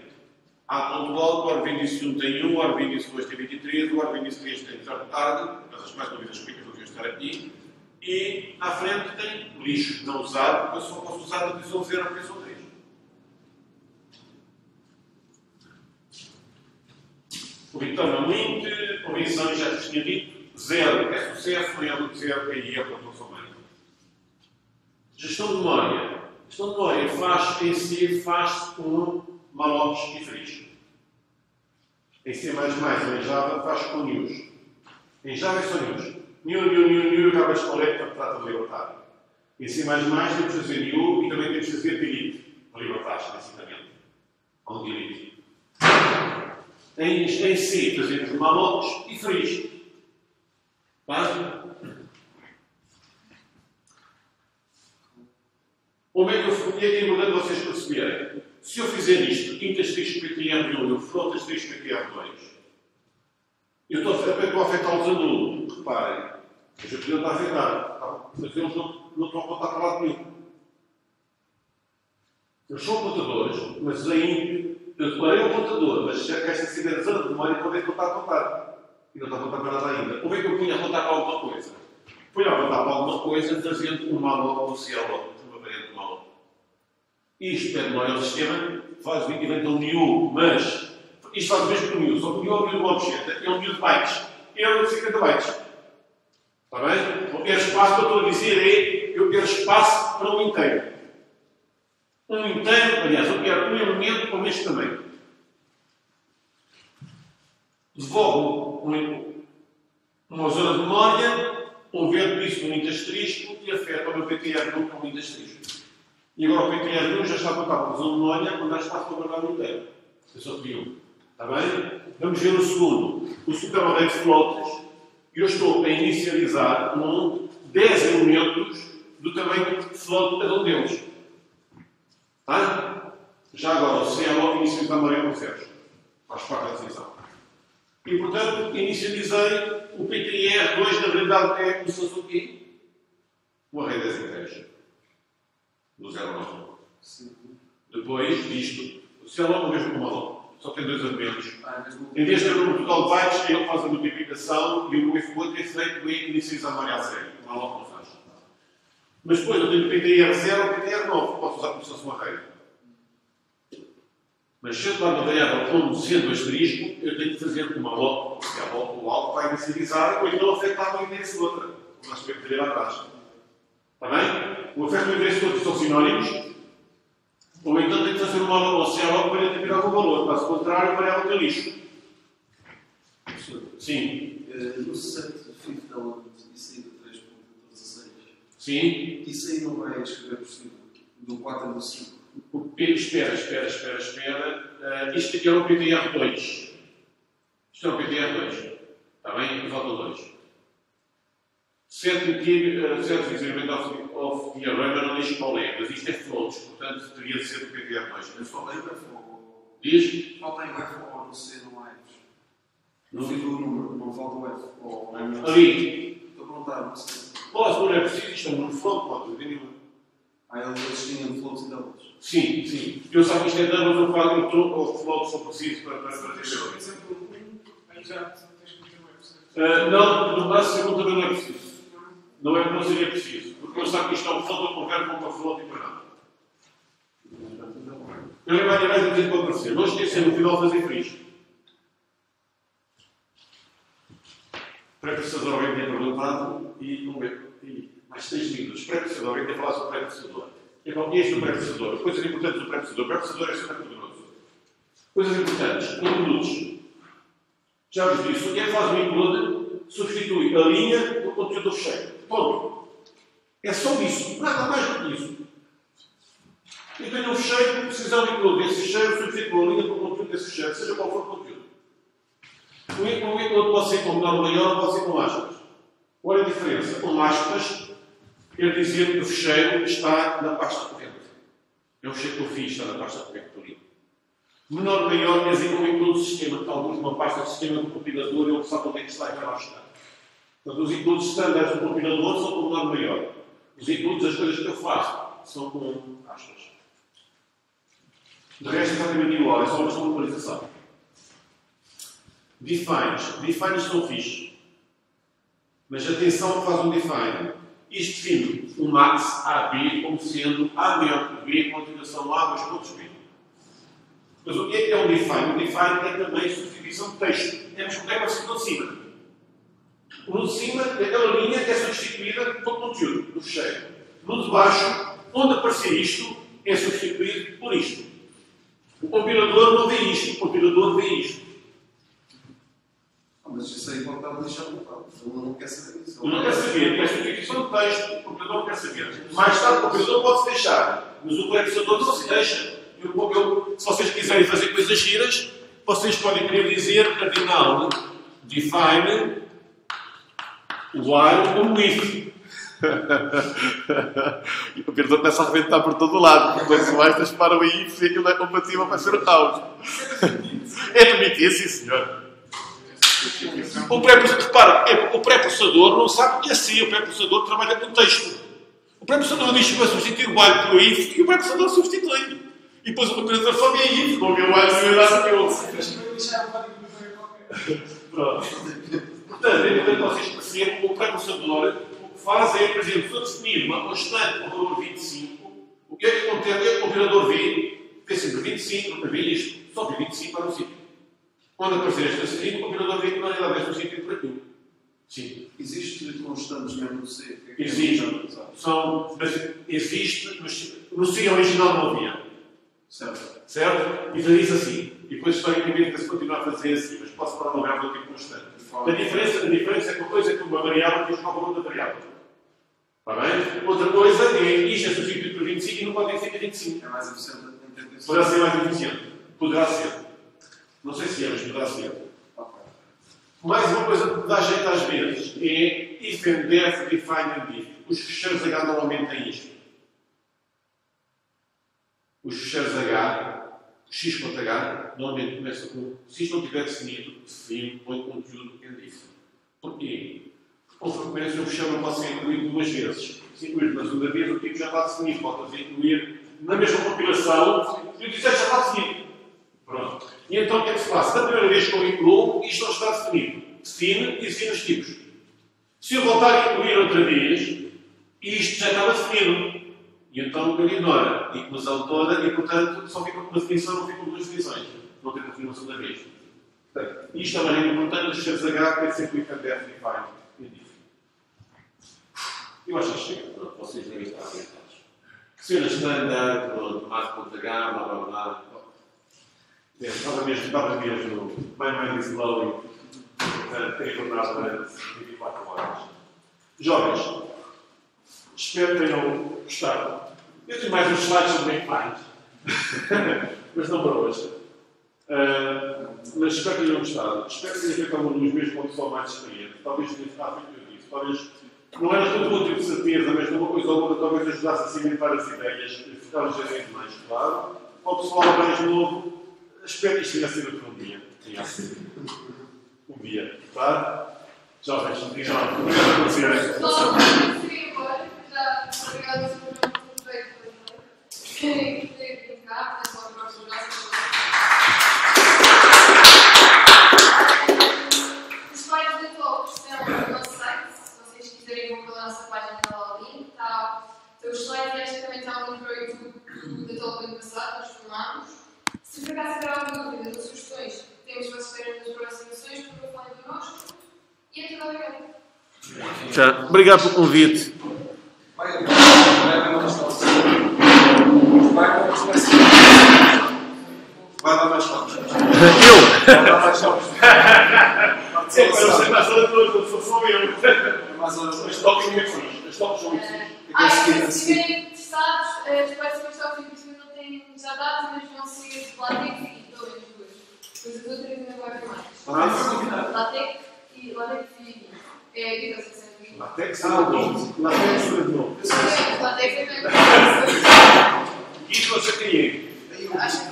A.alto, o arco V índice 1 tem 1, o arco V índice 2 tem 23, o arco V índice 3 tem tarde, mas mais uma vez as explicações vão estar aqui, e à frente tem lixo não usado, porque eu só posso usar a posição 0 a posição 3. O return é um link, a menção já vos tinha dito, 0 é sucesso, erro de 0 é erro da função média. Gestão de memória. Gestão de memória faz com mallocs e frees. Em C++ ou em Java faz com news. Em Java é só news. New, acaba de colher para trata de libertar. Em C++ temos de fazer new e também temos de fazer delete. Para libertar explicitamente. Ou delete. Em C fazemos mallocs e frees. Básico? Como é que é importante vocês perceberem? Se eu fizer isto, int asterisco PTR1 e float asterisco PTR2, eu estou a afetá-los a nulo. Reparem, eu já podia estar a afetar, mas eles não estão a contar para lado nenhum. Eles são contadores, mas aí eu declarei o contador, mas já que esta se der zona de memória, como é que ele está a contar? E não está a contar para nada ainda. Como é que eu punha a contar para alguma coisa? Punha a contar para alguma coisa fazendo um malloc no CLO. Isto pede memória ao sistema, faz o equivalente a um new, mas isto faz o mesmo que o new, só que o new é o new do objeto, é um new de bytes. É de 50 bytes. Está bem? Eu quero espaço, o que eu estou a dizer é, eu quero espaço para um inteiro. Um inteiro, aliás, eu quero um elemento com este tamanho. Devolvo uma zona de memória, converto isso num int asterisco e afeta o meu PTR1 com um int asterisco. E agora o PTR1 já está a contar para a zona de memória quando há espaço para guardar o inteiro. Eu só pedi um. Está bem? Vamos ver o segundo. O segundo é uma array de floats. E eu estou a inicializar 10 elementos do tamanho de float de cada um deles. Tá? Já agora o CLO inicializar uma array com zeros. Faz parte da definição. E, portanto, inicializei o PTR2, na realidade é como se fosse o quê? O array 10 inteiros. Do 0 ao 9. Depois disto, o CLO é o mesmo que o malloc. Só tem dois argumentos. Em vez de ter o número total de bytes, ele faz a multiplicação e o if-outro é feito e inicializa a memória a sério. O malloc não faz. Mas depois eu tenho o PTR0 ou o PTR9. Posso usar como se fosse um array. Mas se eu dar uma variável como sendo asterisco, eu tenho que fazer uma malloc, porque a volta do alto vai inicializar ou então afetar o endereço de outra. Nós temos que ver atrás. Está bem? O afeto e o endereço de outros são sinónimos. Ou então tem que fazer uma OCLO para identificar algum valor. Caso contrário, a variável tem lixo. Sim. No set fifth element e saída 3.16. Sim. Isso aí não vai escrever por cima do 4 e do 5. Espera. Isto aqui é o PTR2. Isto é o PTR2. Está bem? E faltam 2. Set visualmente of the array, mas não diz qual é. Mas isto é floats, portanto teria de ser o PTR2. Mas falta em F ou... Diz? Falta em F ou no C não há Fs. No fim do número, não falta o F. Ou... Ali. Estou a perguntar, não sei. Posso, não é preciso, isto é um float, pode ter nenhuma. Eles tinham floats e doubles. Sim. Eu sei que isto é doubles, eu falo que o float só preciso para ter. Por exemplo, aí já tens que meter o F. Não, no caso segundo também não é preciso. Não é que não seria preciso. Porque eu sei que isto é um float, eu converto com uma float e para nada. Eu lembro mais de vez em quando aparecer. Não esquecer no final fazer freeze. Pré-processador, alguém tinha perguntado, e mais 6 minutos. Pré-processador, alguém tinha falado sobre pré-processador. Então, e este é o pré-processador? Coisas importantes do pré-processador. O pré-processador é super poderoso. Coisas importantes. Includes. Já vos disse, quem faz o include substitui a linha do conteúdo do fecheiro. Ponto. É só isso. Nada mais do que isso. Eu tenho um fecheiro, precisar de include esse fecheiro, substitui a linha do conteúdo desse fecheiro, seja qual for o conteúdo. O include pode ser com menor ou maior, pode ser com aspas. Qual é a diferença? Com aspas, quer dizer que o fecheiro está na pasta corrente. É o fecheiro que eu fiz, está na pasta corrente por aí. Menor ou maior, quer dizer que eu incluo o sistema, que alguns uma pasta de sistema do compilador, ele sabe onde é que está e vai lá estar. Portanto, os includes standards do compilador são com menor ou maior. Os includes, as coisas que eu faço, são com aspas. De resto, é exatamente igual, é só uma questão de localização. Defines são fixe. Mas atenção que faz um define. Isto define o max AB como sendo A maior que B, continuação A, 2 pontos B. Mas o que é um define? O define é também substituição de texto. Temos que pegar o de cima. O de cima, aquela linha é substituída pelo conteúdo do fecheiro. No de baixo, onde aparecer isto, é substituído por isto. O compilador não vê isto, o compilador vê isto. Mas isso aí pode estar a deixar local. Ele não quer saber disso. Ele não quer saber. É substituição de texto, o compilador não quer saber. Mais tarde, o compilador pode-se deixar, mas o pré-processador não se deixa. Se vocês quiserem fazer coisas giras, vocês podem querer dizer cardinal define while como if. E o compilador começa a arrebentar por todo o lado. Depois o mais para o if e aquilo é compatível para ser o caos. É permitido, sim senhor. O pré-processador não sabe que é assim. O pré-processador trabalha com texto. O pré-processador diz que vai substituir o while pelo if e o pré-processador substitui. E depois o compilador só vê if, não vê o while e o if que eu. Pronto. Portanto, é importante vocês perceberem que o pré-processador o que faz é, por exemplo, se eu definir uma constante com o valor 25, o que é que acontece? O compilador vê sempre 25, nunca vê isto, só vê 25 para um sítio. Quando aparecer esta seguinte, o compilador vê que não é nada deste sítio por aquilo. Sim. Existe constantes mesmo no C? Existe. Existe, mas no C original não havia. Certo? E faz assim. E depois historicamente se continuar a fazer assim, mas posso prolongar do tipo constante. A diferença é que uma coisa é que uma variável diz qual é outra variável. Está bem? Outra coisa é isto é substituído por 25 e não pode ser 25. É mais eficiente em termos de poderá ser mais eficiente. Poderá ser. Não sei se é, mas poderá ser. Okay. Mais uma coisa que dá jeito às vezes é if and def, define and if. Os fecheiros H normalmente têm isto. Os fecheiros H, x.h, normalmente começam com, se isto não estiver definido, define, põe conteúdo and if. Porquê? Porque com frequência o fecheiro não pode ser incluído duas vezes. Se incluir na segunda vez, o tipo já está definido. Pode incluir na mesma compilação e o dizer já está definido. Pronto. E então o que é que se passa? Da primeira vez que eu incluo, isto não está definido. Define e define os tipos. Se eu voltar a incluir outra vez, isto já estava definido. E então ele ignora a inclusão toda e, portanto, só fica com uma definição, não fica com duas definições. Não tem confirmação da vez. Portanto, isto é uma regra importante, os fecheiros H tem sempre o if and def, define e diff. Eu acho que chega. Pronto, vocês devem estar orientados. Cenas standard, pronto, mais.h, blá blá blá. Estava mesmo, my mind is blowing. Tenho acordado durante 24 horas. Jovens, espero que tenham gostado. Eu tenho mais uns slides sobre Make mas não para hoje. Mas espero que tenham gostado. Espero que tenham feito alguma luz mesmo com o pessoal mais experiente. Talvez tenha ficado feito eu disse. Talvez não era tudo útil de certeza, mas uma coisa ou outra talvez ajudasse a cimentar as ideias e ficar ligeiramente mais claro. Para o pessoal mais novo, espero que isto tenha sido por um dia. Tinha sido um dia. Tá? Jovens, obrigado por considerarem. Só agora, já obrigada por feito. Querem brincar, é só para os braços. Os slides de todos estão no nosso site. Se vocês quiserem, vão pela nossa página da link. Tem os slides e esta também está um link para o YouTube da Talk do ano passado, nós filmámos. Se por acaso tiver alguma dúvida ou sugestões, temos vocês terem nas próximas sessões, por favor, falem connosco. E até obrigada. Já. Obrigado pelo convite. Vai dar mais calças. Vai dar mais calças. Eu? Vai dar mais calças. Eu sei mais ou menos, sou só eu. Mais ou menos. As toques são muito fixe. As toques são muito fixe. Se estiverem interessados, os próximos toques não têm já data, mas vão ser de látex e todas as duas. Depois as outras ainda vai haver mais. Látex e vinho. É aqui que eu sei sempre. Latex é bom. Latex é bom. Látex é bem. Isso você quem é? Acho que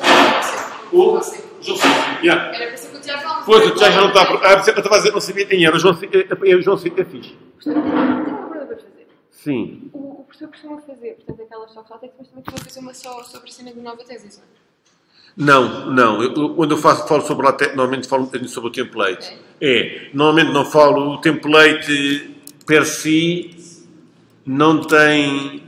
não sei. José. Yeah. Era para ser que o Tiago falava. Pois, o Tiago já não está. Eu estava a dizer, não sabia quem era. O João é fixe. Tem uma pergunta para fazer. Sim. O professor costuma fazer, portanto, aquelas só látex, mas também costuma fazer uma só sobre a cena de nova tese, não é? Não. Quando eu falo sobre latex, normalmente falo um bocadinho sobre o template. Normalmente não falo o template per si, não tem